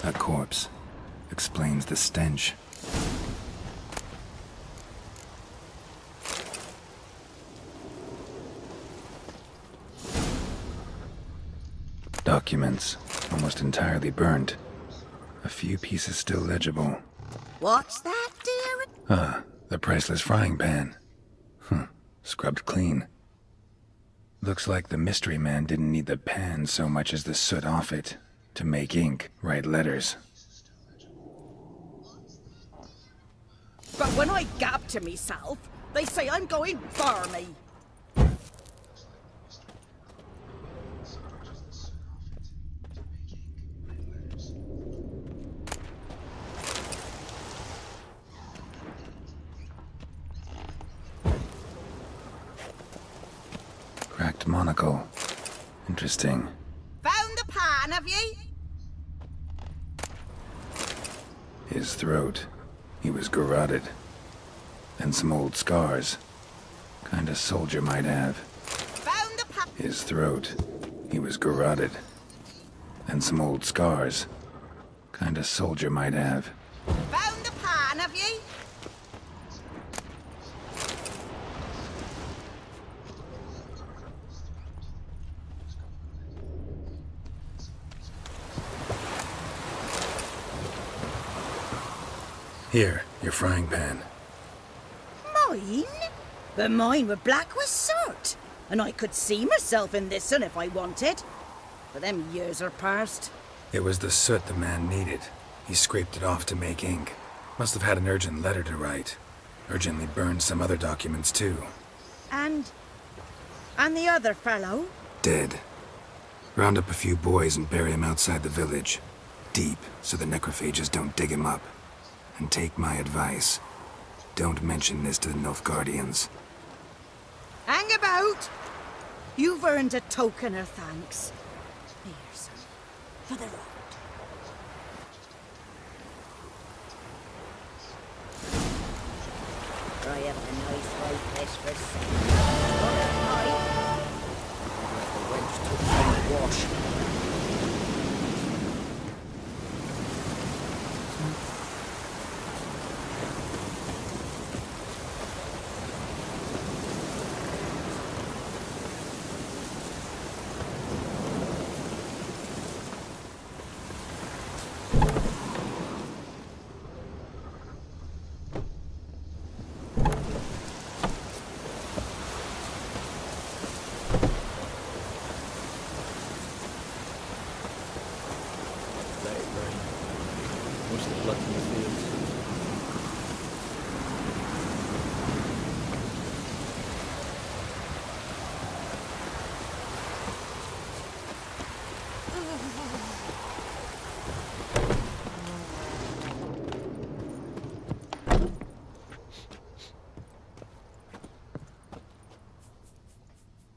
Speaker 3: A corpse. Explains the stench. Documents. Almost entirely burned. A few pieces still legible.
Speaker 19: What's that, dearie?
Speaker 3: Ah, the priceless frying pan. Scrubbed clean. Looks like the mystery man didn't need the pan so much as the soot off it. To make ink, write letters.
Speaker 19: But when I gab to myself, they say I'm going barmy.
Speaker 3: Cracked monocle. Interesting.
Speaker 19: Found the pan, have ye?
Speaker 3: His throat. He was garroted. And some old scars. Kind a soldier might have.
Speaker 19: Found the pan.
Speaker 3: His throat. He was garroted. And some old scars. Kind a soldier might have.
Speaker 19: Found the pan, have ye?
Speaker 3: Here, your frying pan.
Speaker 19: Mine? But mine were black with soot. And I could see myself in this one if I wanted. But them years are past.
Speaker 3: It was the soot the man needed. He scraped it off to make ink. Must have had an urgent letter to write. Urgently burned some other documents too.
Speaker 19: And the other fellow?
Speaker 3: Dead. Round up a few boys and bury him outside the village. Deep, so the necrophages don't dig him up. And take my advice. Don't mention this to the Nilfgaardians.
Speaker 19: Hang about! You've earned a token of thanks. Here, son, for the road. I have a nice white place for
Speaker 7: The wench took me wash.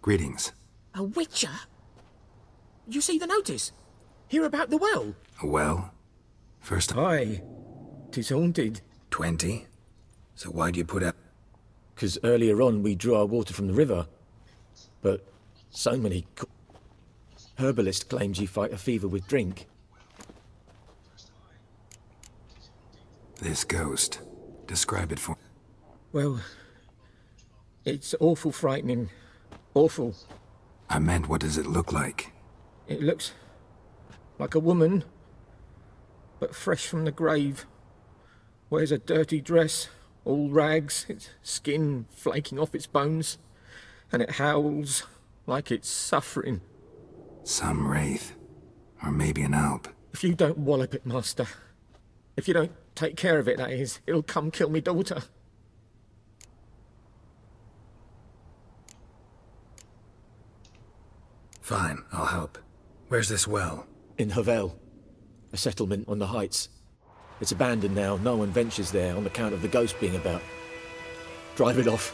Speaker 3: Greetings.
Speaker 7: A witcher? You see the notice? Hear about the well?
Speaker 3: A well? First...
Speaker 7: Aye. 'Tis haunted.
Speaker 3: 20? So why do you put out...
Speaker 7: 'Cause earlier on we drew our water from the river. But so many... herbalist claims you fight a fever with drink.
Speaker 3: This ghost. Describe it for...
Speaker 7: Well... it's awful frightening. Awful.
Speaker 3: I meant, what does it look like?
Speaker 7: It looks... like a woman. But fresh from the grave. Wears a dirty dress, all rags, its skin flaking off its bones. And it howls like it's suffering.
Speaker 3: Some wraith. Or maybe an alp.
Speaker 7: If you don't wallop it, Master. If you don't take care of it, that is, it'll come kill me daughter.
Speaker 3: Fine, I'll help. Where's this well?
Speaker 7: In Havel. A settlement on the heights. It's abandoned now. No one ventures there on account of the ghost being about. Drive it off.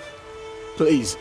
Speaker 7: Please.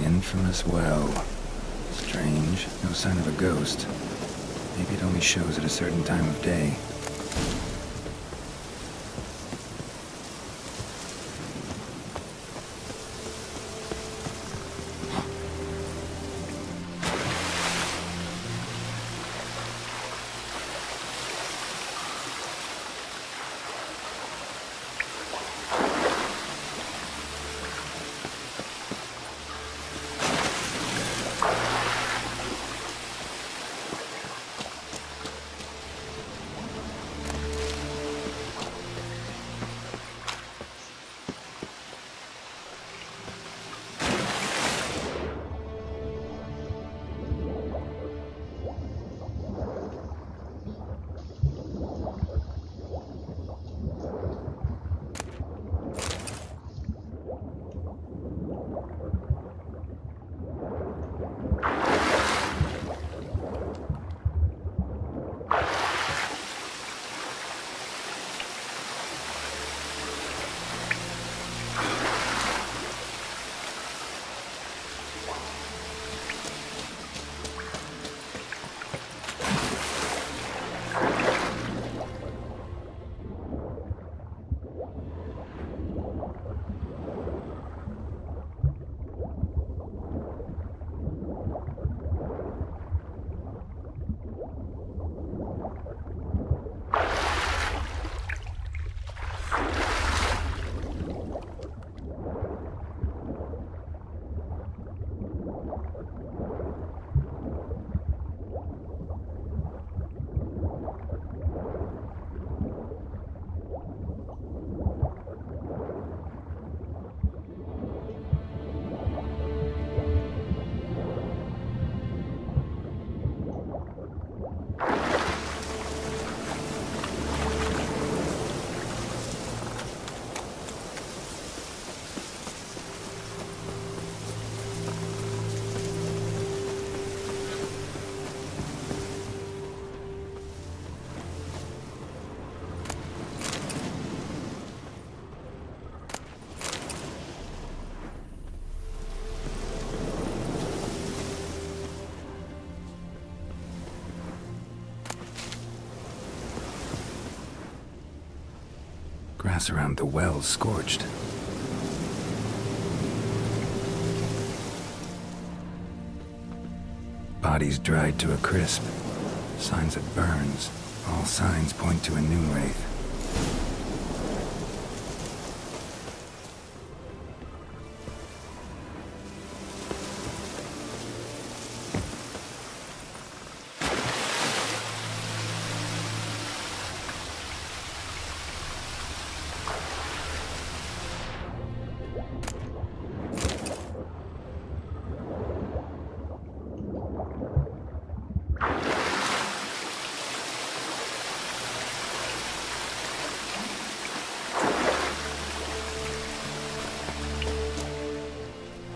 Speaker 3: Infamous well. Strange. No sign of a ghost. Maybe it only shows at a certain time of day. grass around the well scorched. Bodies dried to a crisp. Signs of burns. All signs point to a noon wraith.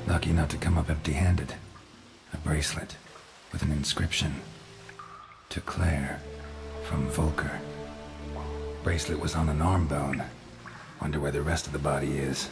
Speaker 3: Lucky not to come up empty-handed. A bracelet with an inscription. To Claire, from Volker. Bracelet was on an arm bone. Wonder where the rest of the body is.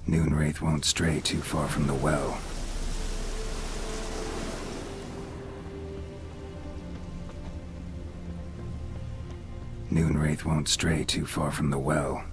Speaker 3: Noon wraith won't stray too far from the well. Noon wraith won't stray too far from the well.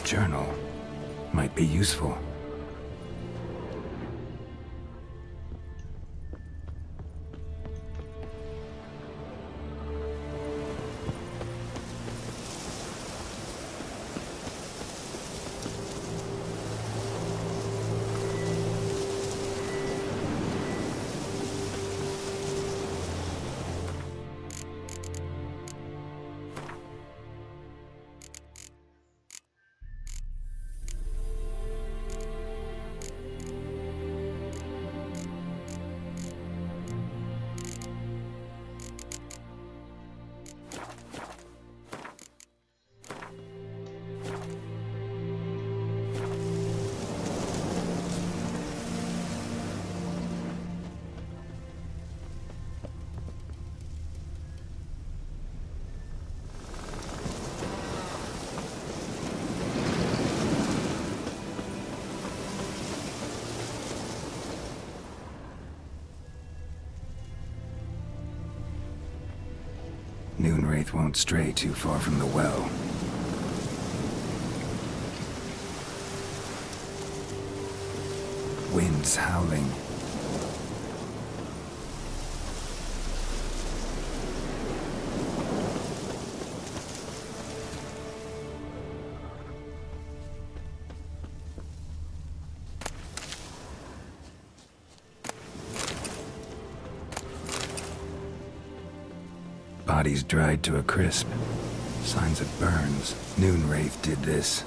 Speaker 3: Journal might be useful. Noonwraith won't stray too far from the well. Wind's howling. Bodies dried to a crisp. Signs of burns. Noonwraith did this.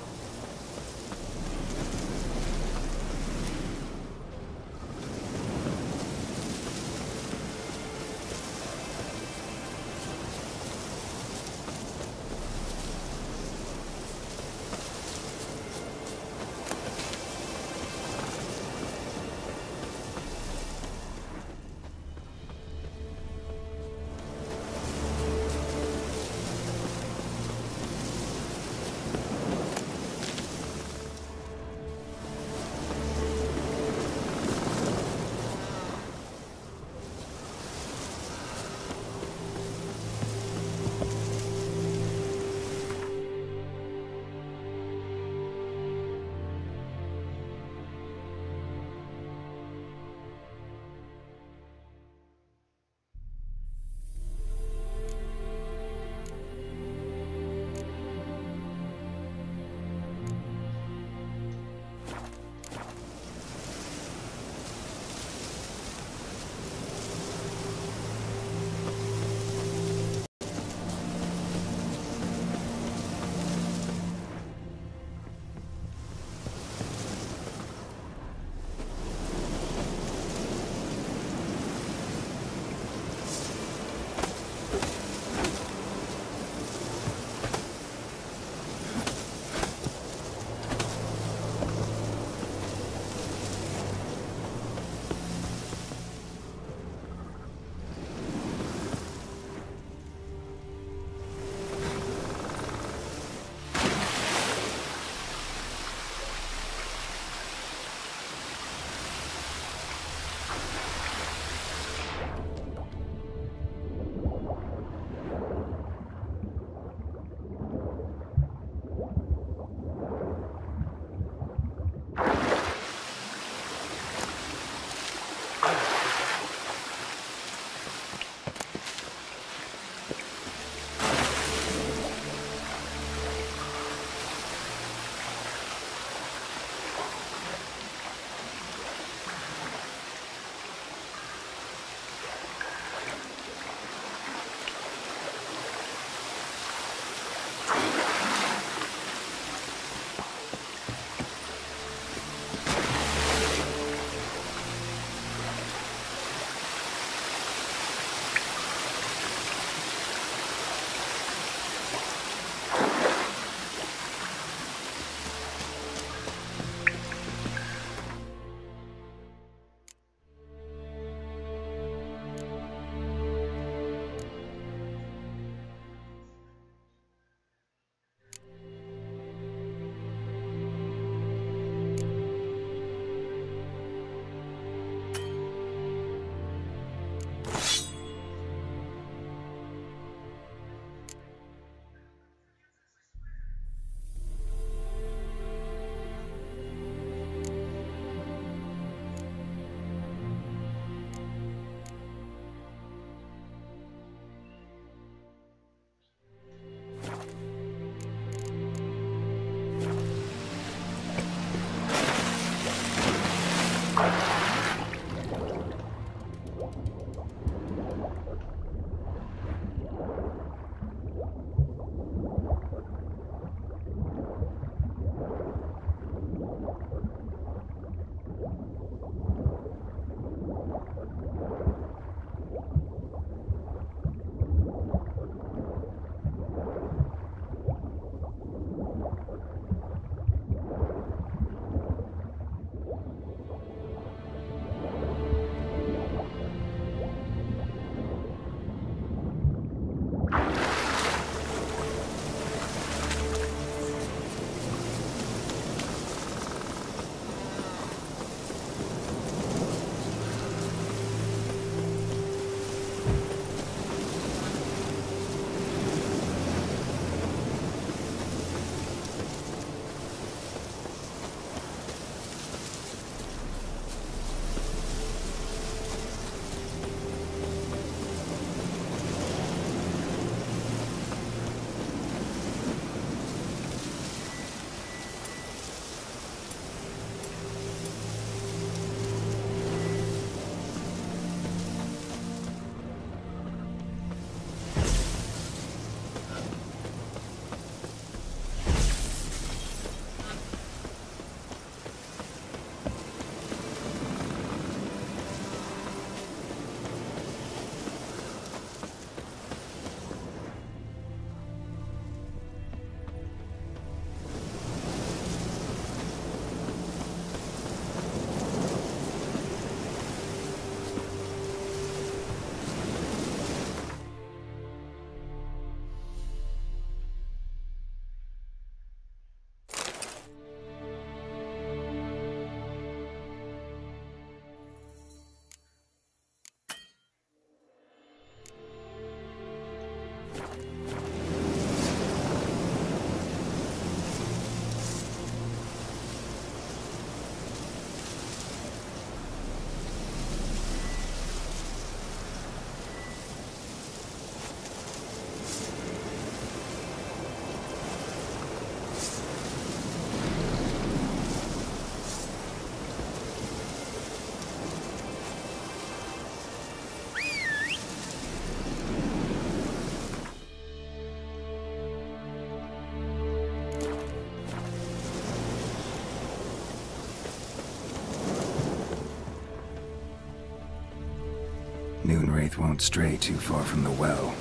Speaker 3: wraith won't stray too far from the well.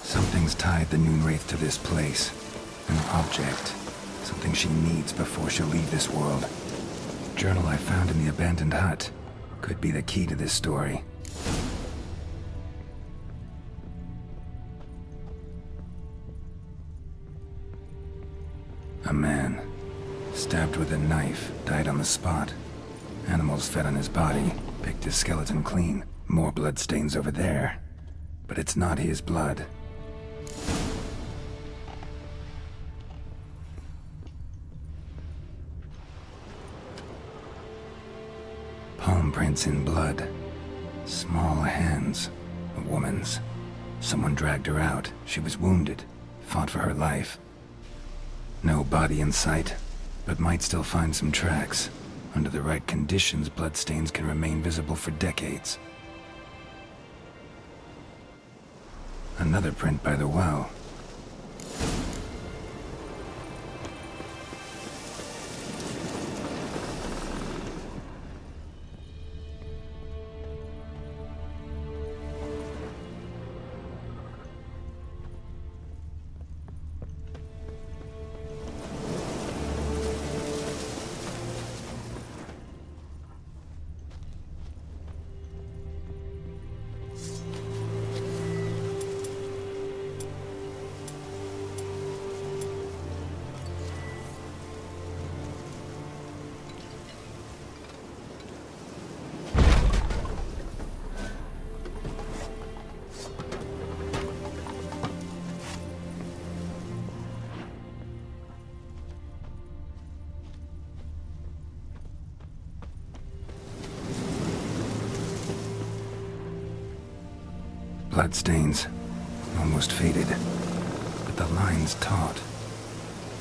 Speaker 3: Something's tied the Noon Wraith to this place. An object. Something she needs before she'll leave this world. Journal I found in the abandoned hut. Could be the key to this story. A man, stabbed with a knife, died on the spot. Animals fed on his body, picked his skeleton clean. More bloodstains over there. But it's not his blood. Palm prints in blood. Small hands. A woman's. Someone dragged her out. She was wounded. Fought for her life. No body in sight, but might still find some tracks. Under the right conditions, bloodstains can remain visible for decades. Another print by the well. Bloodstains. Almost faded. But the line's taut.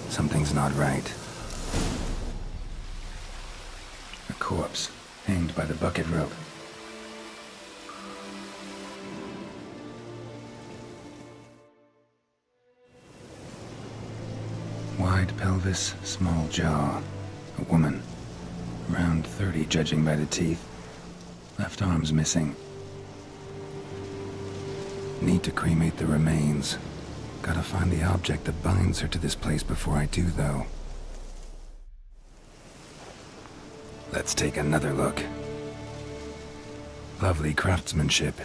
Speaker 3: Something's not right. A corpse, hanged by the bucket rope. Wide pelvis, small jaw. A woman. Around 30, judging by the teeth. Left arm's missing. Need to cremate the remains. Gotta find the object that binds her to this place before I do, though. Let's take another look. Lovely craftsmanship,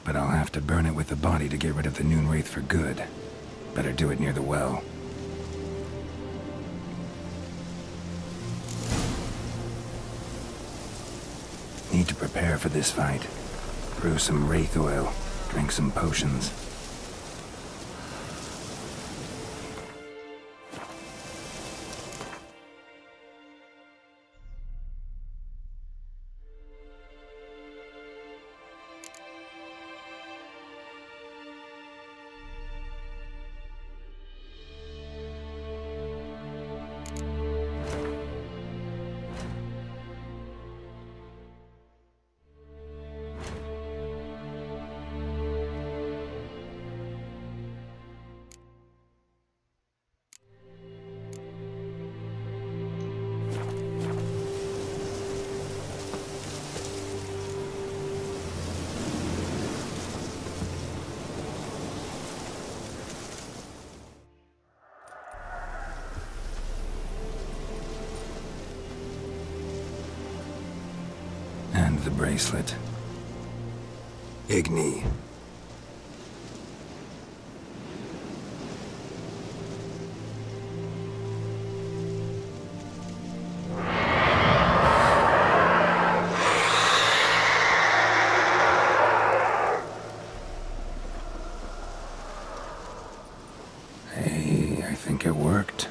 Speaker 3: but I'll have to burn it with the body to get rid of the Noon Wraith for good. Better do it near the well. Need to prepare for this fight. Brew some wraith oil. Drink some potions. And the bracelet. Igni. think it worked.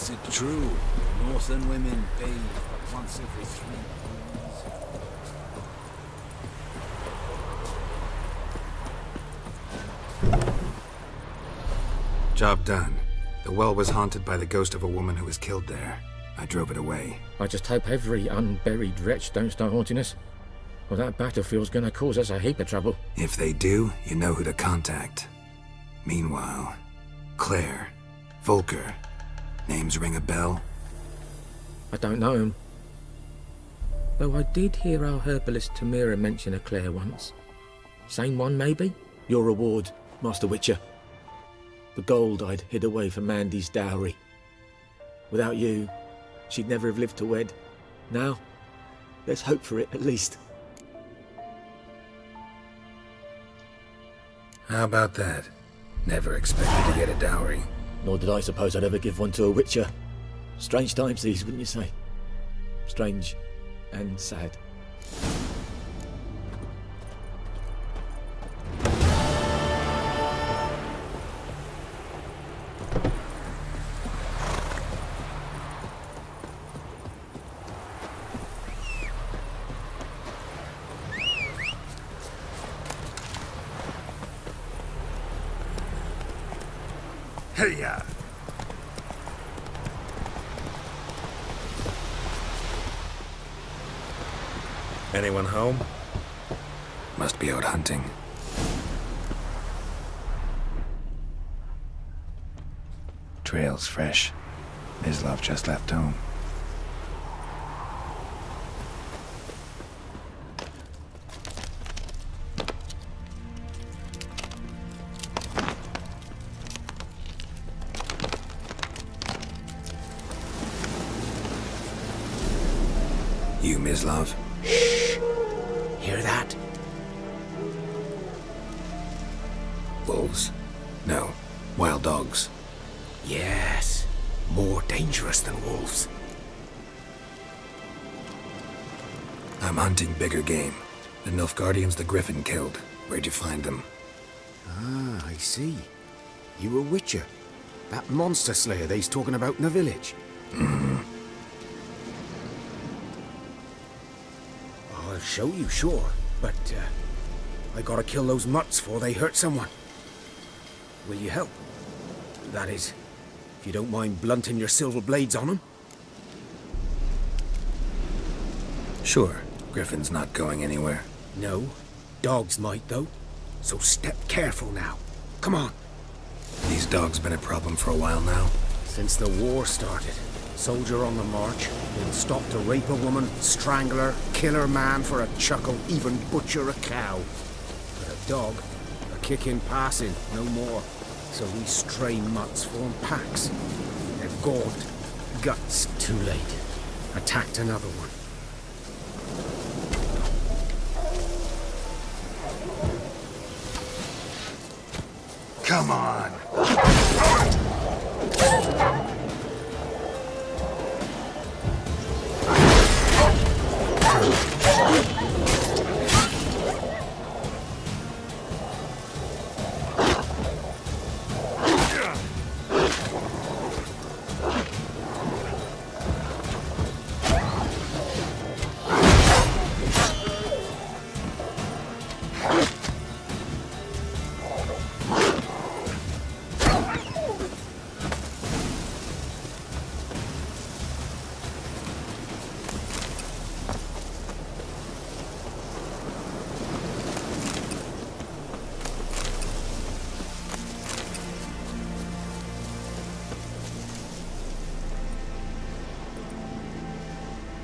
Speaker 15: Is it true? Northern women bathe but once every 3 moons.
Speaker 3: Job done. The well was haunted by the ghost of a woman who was killed there. I drove it away.
Speaker 7: I just hope every unburied wretch don't start haunting us. Well, that battlefield's gonna cause us a heap of trouble.
Speaker 3: If they do, you know who to contact. Meanwhile, Claire, Volker, names ring a bell?
Speaker 7: I don't know him. Though I did hear our herbalist Tamira mention a Claire once. Same one, maybe?
Speaker 20: Your reward, Master Witcher. The gold I'd hid away for Mandy's dowry. Without you, she'd never have lived to wed. Now, let's hope for it, at least.
Speaker 3: How about that? Never expected to get a dowry.
Speaker 20: Nor did I suppose I'd ever give one to a Witcher. Strange times these, wouldn't you say? Strange and sad.
Speaker 3: Hey-ya! Anyone home? Must be out hunting. Trail's fresh. Mislav just left home. You, Mislav?
Speaker 11: Shh! Hear that?
Speaker 3: Wolves? No. Wild dogs.
Speaker 11: Yes. More dangerous than wolves.
Speaker 3: I'm hunting bigger game. The Nilfgaardians the Griffin killed. Where'd you find them?
Speaker 16: Ah, I see. You a Witcher. That monster slayer they's talking about in the village. I'll show you, sure. But, I gotta kill those mutts before they hurt someone. Will you help? That is, if you don't mind blunting your silver blades on them.
Speaker 3: Sure. Griffin's not going anywhere.
Speaker 16: No. Dogs might, though. So step careful now. Come on.
Speaker 3: These dogs been a problem for a while now?
Speaker 16: Since the war started. Soldier on the march. Didn't stop to rape a woman, strangle her, kill her man for a chuckle, even butcher a cow. But a dog, a kick in passing, no more. So these stray mutts form packs. They're gaunt. Guts. Too late. Attacked another one.
Speaker 3: Come on!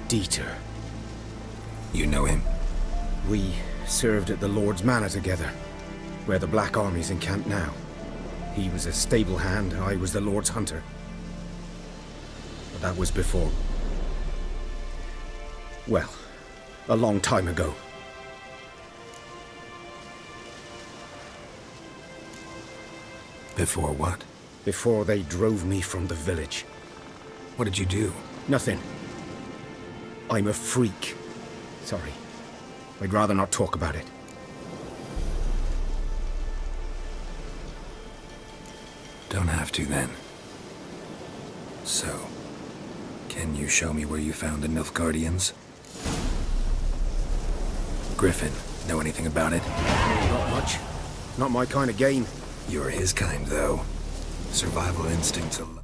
Speaker 16: Dieter.
Speaker 3: You know him?
Speaker 16: We served at the Lord's Manor together, where the Black Army's encamped now. He was a stable hand, I was the Lord's hunter. But that was before... well, a long time ago.
Speaker 3: Before what?
Speaker 16: Before they drove me from the village.
Speaker 3: What did you do?
Speaker 16: Nothing. I'm a freak. Sorry. I'd rather not talk about it.
Speaker 3: Don't have to, then. So, can you show me where you found the Nilfgaardians? Griffin, know anything about it?
Speaker 16: Not much. Not my kind of game.
Speaker 3: You're his kind, though. Survival instincts alone.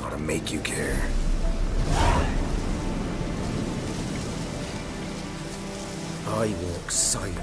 Speaker 3: Ought to make you care.
Speaker 16: I walk silent.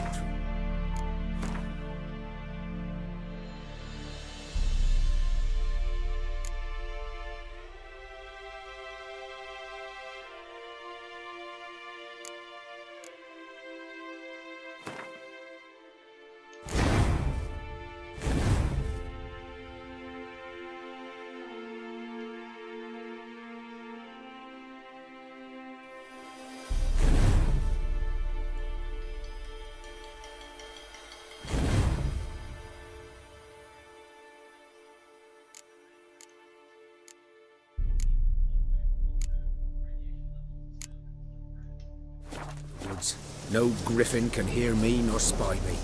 Speaker 16: No griffin can hear me nor spy me.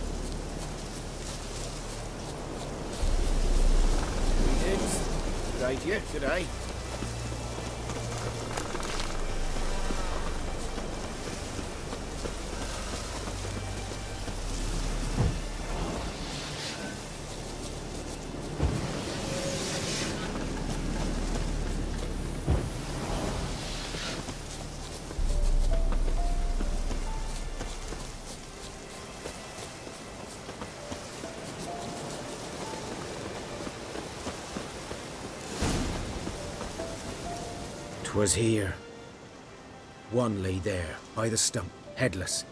Speaker 13: Greetings. Good day to you. Good day.
Speaker 16: 'Twas here. One lay there, by the stump, headless.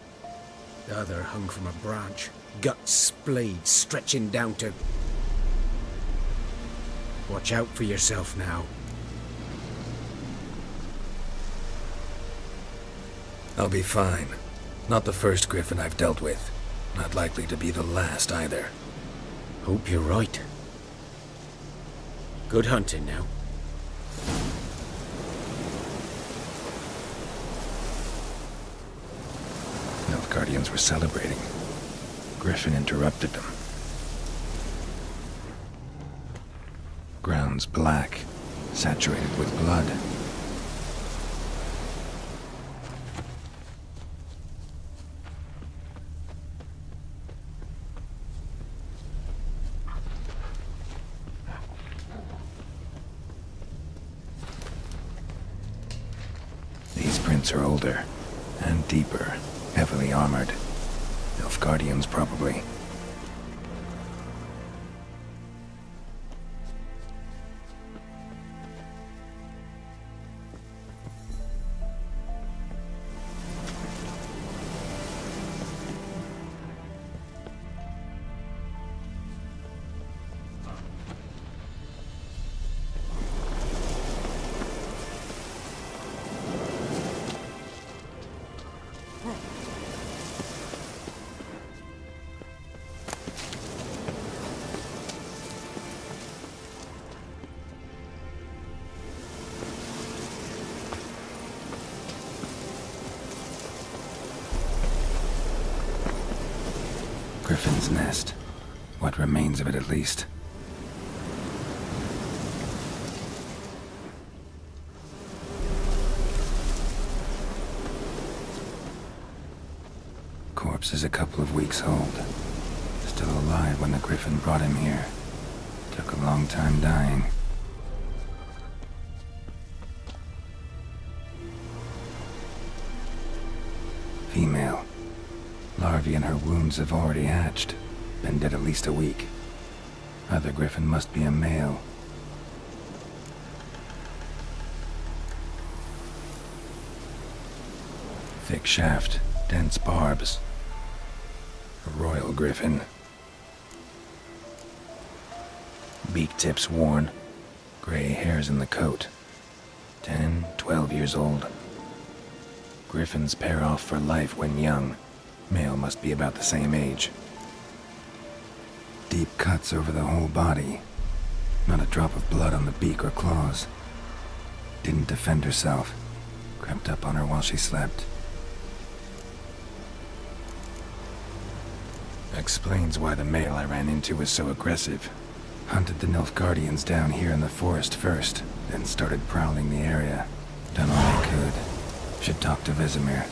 Speaker 16: The other hung from a branch, guts splayed, stretching down to... Watch out for yourself now.
Speaker 3: I'll be fine. Not the first griffin I've dealt with. Not likely to be the last either.
Speaker 16: Hope you're right. Good hunting now.
Speaker 3: Nilfgaardians were celebrating. Griffin interrupted them. Ground's black, saturated with blood. These prints are older and deeper, heavily armored. Nilfgaardians, probably. griffin's nest. What remains of it, at least. Corpse is a couple of weeks old. Still alive when the griffin brought him here. Took a long time dying. Female. Larvae in her wounds have already hatched. Been dead at least a week. Other griffin must be a male. Thick shaft, dense barbs. A royal griffin. Beak tips worn. Gray hairs in the coat. 10, 12 years old. Griffins pair off for life when young. Male must be about the same age. Deep cuts over the whole body. Not a drop of blood on the beak or claws. Didn't defend herself. Crept up on her while she slept. Explains why the male I ran into was so aggressive. Hunted the Nilfgaardians down here in the forest first, then started prowling the area. Done all I could. Should talk to Vesemir.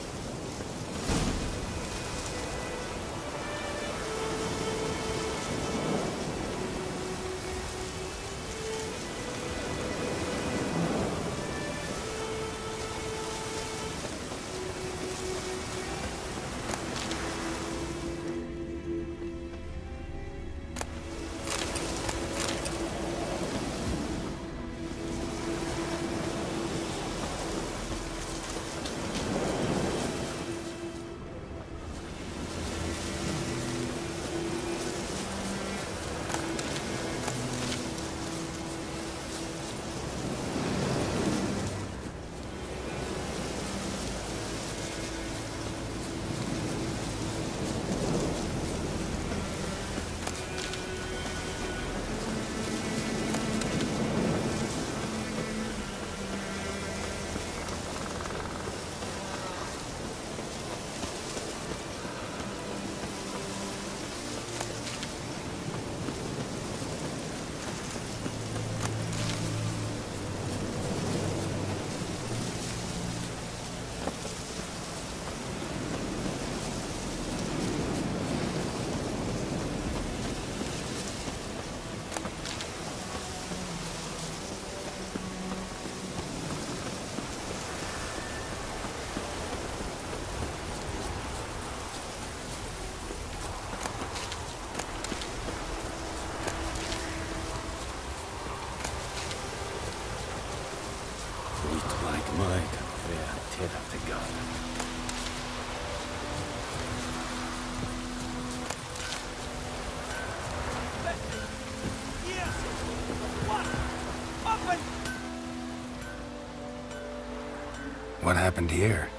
Speaker 3: What happened here?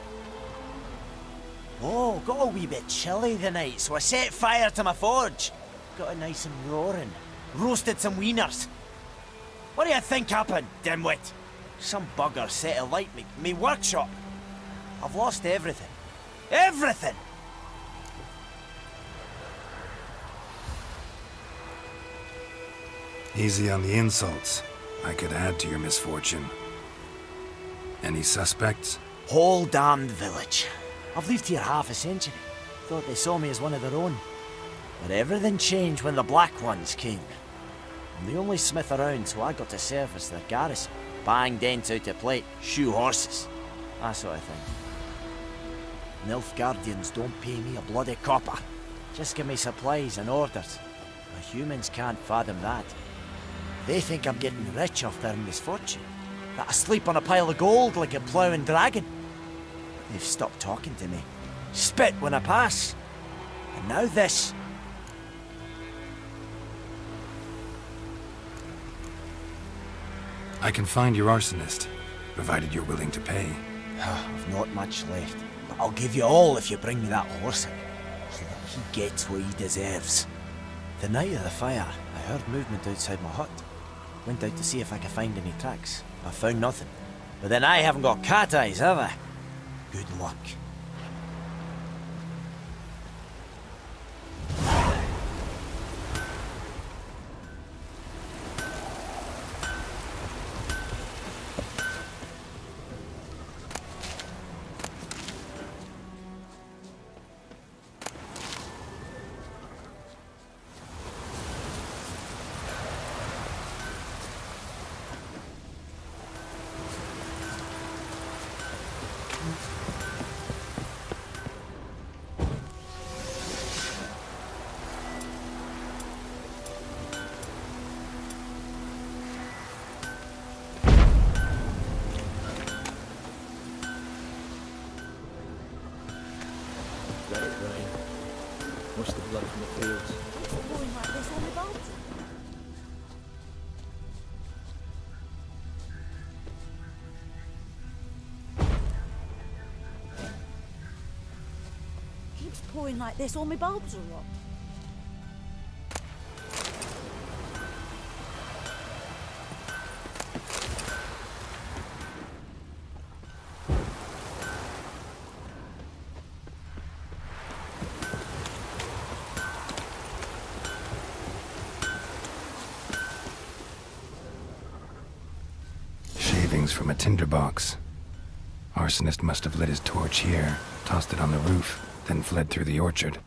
Speaker 11: Oh, got a wee bit chilly tonight, so I set fire to my forge. Got it nice and roaring. Roasted some wieners. What do you think happened, dimwit? Some bugger set alight me workshop. I've lost everything. Everything!
Speaker 3: Easy on the insults. I could add to your misfortune. Any suspects?
Speaker 11: Whole damned village. I've lived here half a century. Thought they saw me as one of their own. But everything changed when the Black Ones came. I'm the only smith around, so I got to service their garrison. Bang dents out of plate, shoe horses. That sort of thing. Nilfgaardians don't pay me a bloody copper. Just give me supplies and orders. The humans can't fathom that. They think I'm getting rich off their misfortune. That I sleep on a pile of gold like a ploughing dragon. They've stopped talking to me. Spit when I pass. And now this.
Speaker 3: I can find your arsonist, provided you're willing to pay.
Speaker 11: I've not much left, but I'll give you all if you bring me that horse in, so that he gets what he deserves. The night of the fire, I heard movement outside my hut. Went out to see if I could find any tracks. I found nothing. But then I haven't got cat eyes, have I? Good luck.
Speaker 18: keeps pouring like this, all my bulbs will rot.
Speaker 3: Shavings from a tinderbox. Arsonist must have lit his torch here, tossed it on the roof, then fled through the orchard.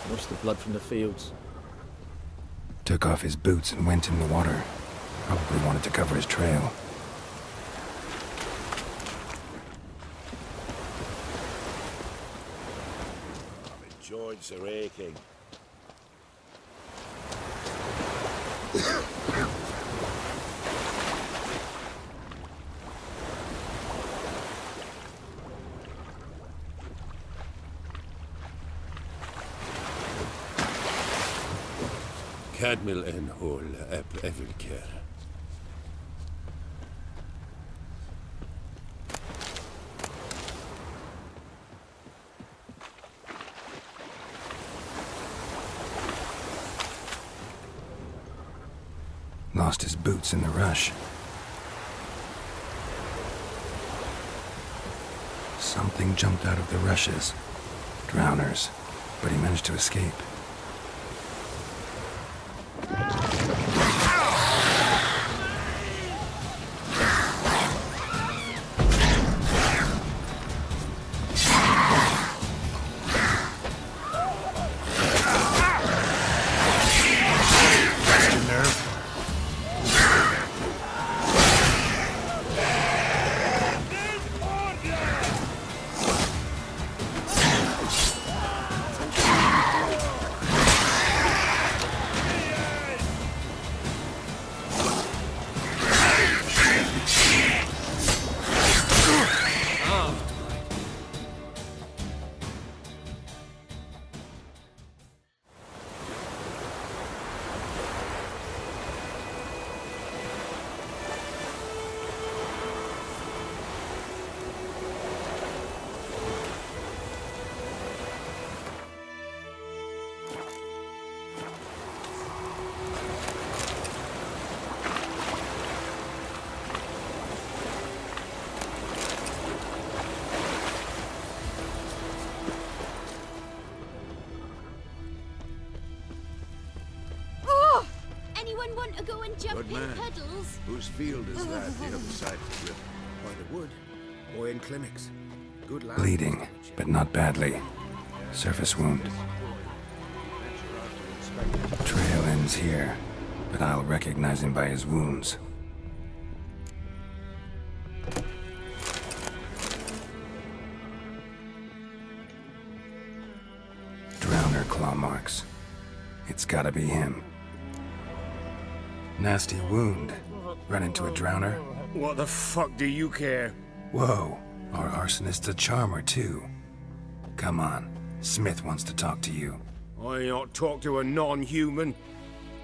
Speaker 20: Wash the blood from the fields.
Speaker 3: Took off his boots and went in the water. Probably wanted to cover his trail.
Speaker 5: My joints are aching. Cadmil en hol evilker.
Speaker 3: Lost his boots in the rush. Something jumped out of the rushes. Drowners. But he managed to escape.
Speaker 2: Anyone want to go and jump
Speaker 5: Good
Speaker 2: in
Speaker 5: man.
Speaker 2: puddles?
Speaker 5: Whose field is that the other side of the river? By the wood. Or in clinics. Good land.
Speaker 3: Bleeding, but not badly. Surface wound. Trail ends here, but I'll recognize him by his wounds. Drowner claw marks. It's gotta be him. Nasty wound. Run into a drowner?
Speaker 16: What the fuck do you care?
Speaker 3: Whoa, our arsonist's a charmer too. Come on, Smith wants to talk to you.
Speaker 16: I ain't not talk to a non-human.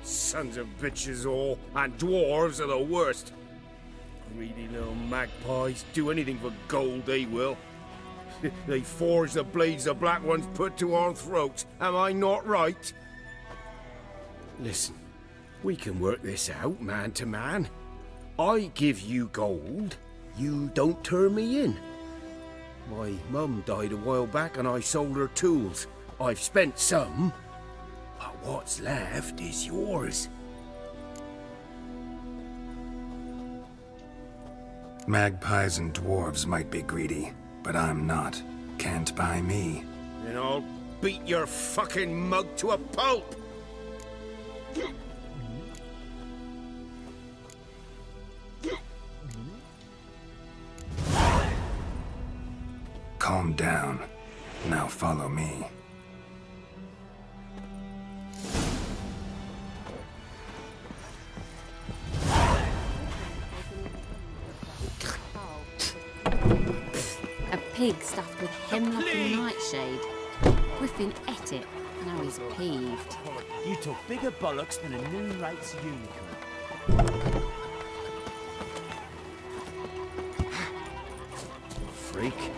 Speaker 16: Sons of bitches all, and dwarves are the worst. Greedy little magpies, do anything for gold, they will. They forge the blades the black ones put to our throats, am I not right? Listen, we can work this out, man to man. I give you gold, you don't turn me in. My mum died a while back and I sold her tools. I've spent some, but what's left is yours.
Speaker 3: Magpies and dwarves might be greedy, but I'm not. Can't buy me.
Speaker 16: Then I'll beat your fucking mug to a pulp!
Speaker 3: Calm down. Now follow me.
Speaker 17: stuffed with hemlock and nightshade. Griffin ate it. Now he's peeved.
Speaker 11: You took bigger bollocks than a noon rights unicorn.
Speaker 5: Freak.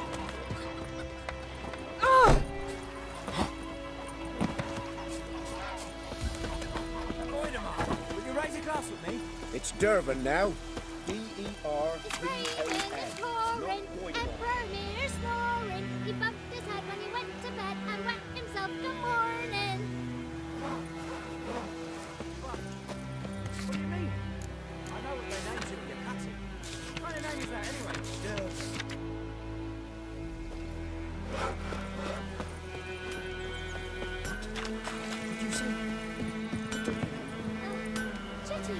Speaker 11: Will you raise a glass with me?
Speaker 13: It's Dervin now. D-E-R-V-A-N.
Speaker 2: Emperor Mir snoring. He bumped his head when he went to bed and whacked himself good morning.
Speaker 11: What do you mean? I know what their names are, you're cutting. What kind of name is that anyway? Did you say?
Speaker 2: Chetty.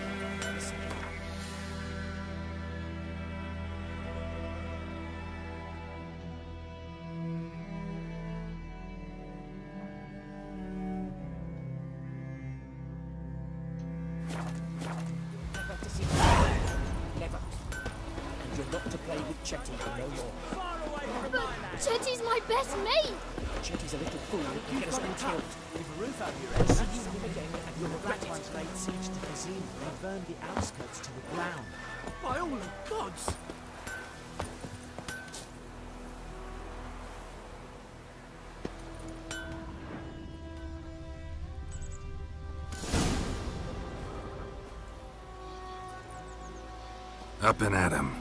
Speaker 11: Never to see Never. And you're not to play with Chetty for no more. Far away from my land.
Speaker 2: Chetty's my best mate.
Speaker 11: Chetty's a little fool that can get us all killed. With a roof over your head, see you with him again, and you'll regret it. Laid siege to Kazim and burned the outskirts to the ground.
Speaker 15: By all the gods!
Speaker 3: Up and at him.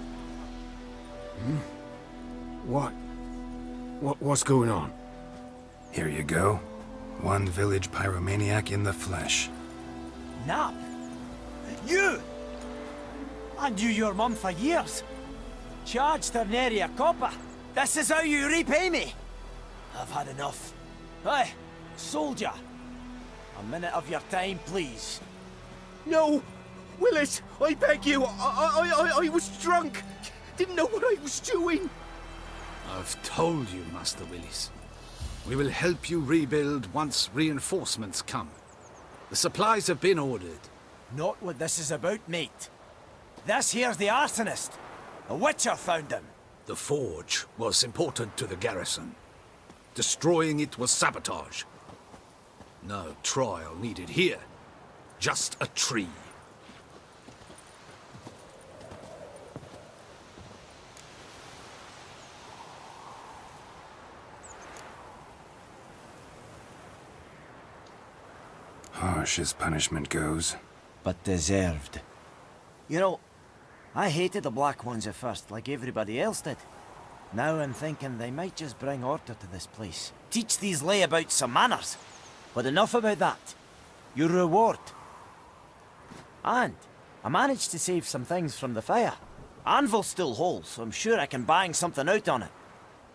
Speaker 16: What's going on?
Speaker 3: Here you go. One village pyromaniac in the flesh.
Speaker 11: Nap? You! I knew your mum for years. Charged her nary a copper. This is how you repay me. I've had enough. Hey, soldier. A minute of your time, please.
Speaker 7: No! Willis, I beg you, I was drunk. Didn't know what I was doing.
Speaker 9: I've told you, Master Willis. We will help you rebuild once reinforcements come. The supplies have been ordered.
Speaker 11: Not what this is about, mate. This here's the arsonist. A witcher found him.
Speaker 9: The forge was important to the garrison. Destroying it was sabotage. No trial needed here. Just a tree.
Speaker 3: Harsh as punishment goes.
Speaker 11: But deserved. You know, I hated the Black Ones at first, like everybody else did. Now I'm thinking they might just bring order to this place. Teach these layabouts some manners. But enough about that. Your reward. And I managed to save some things from the fire. Anvil's still whole, so I'm sure I can bang something out on it.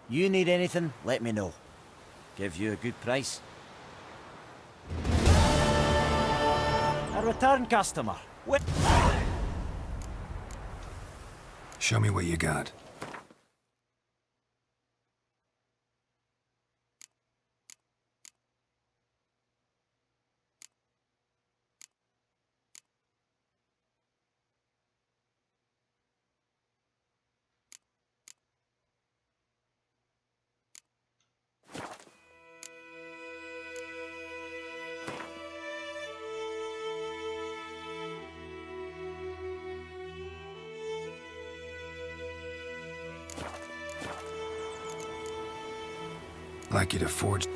Speaker 11: You need anything, let me know. Give you a good price. A return customer.
Speaker 3: Show me what you got. Like you to forge.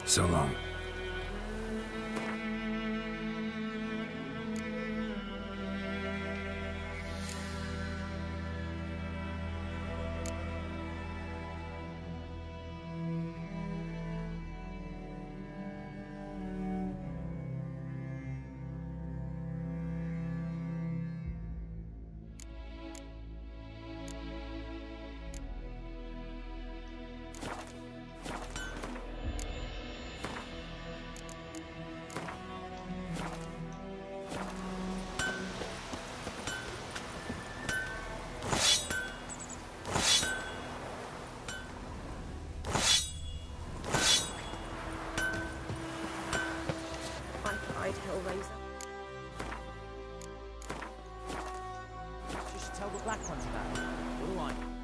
Speaker 3: So long.
Speaker 11: the Black Ones about? What do I know?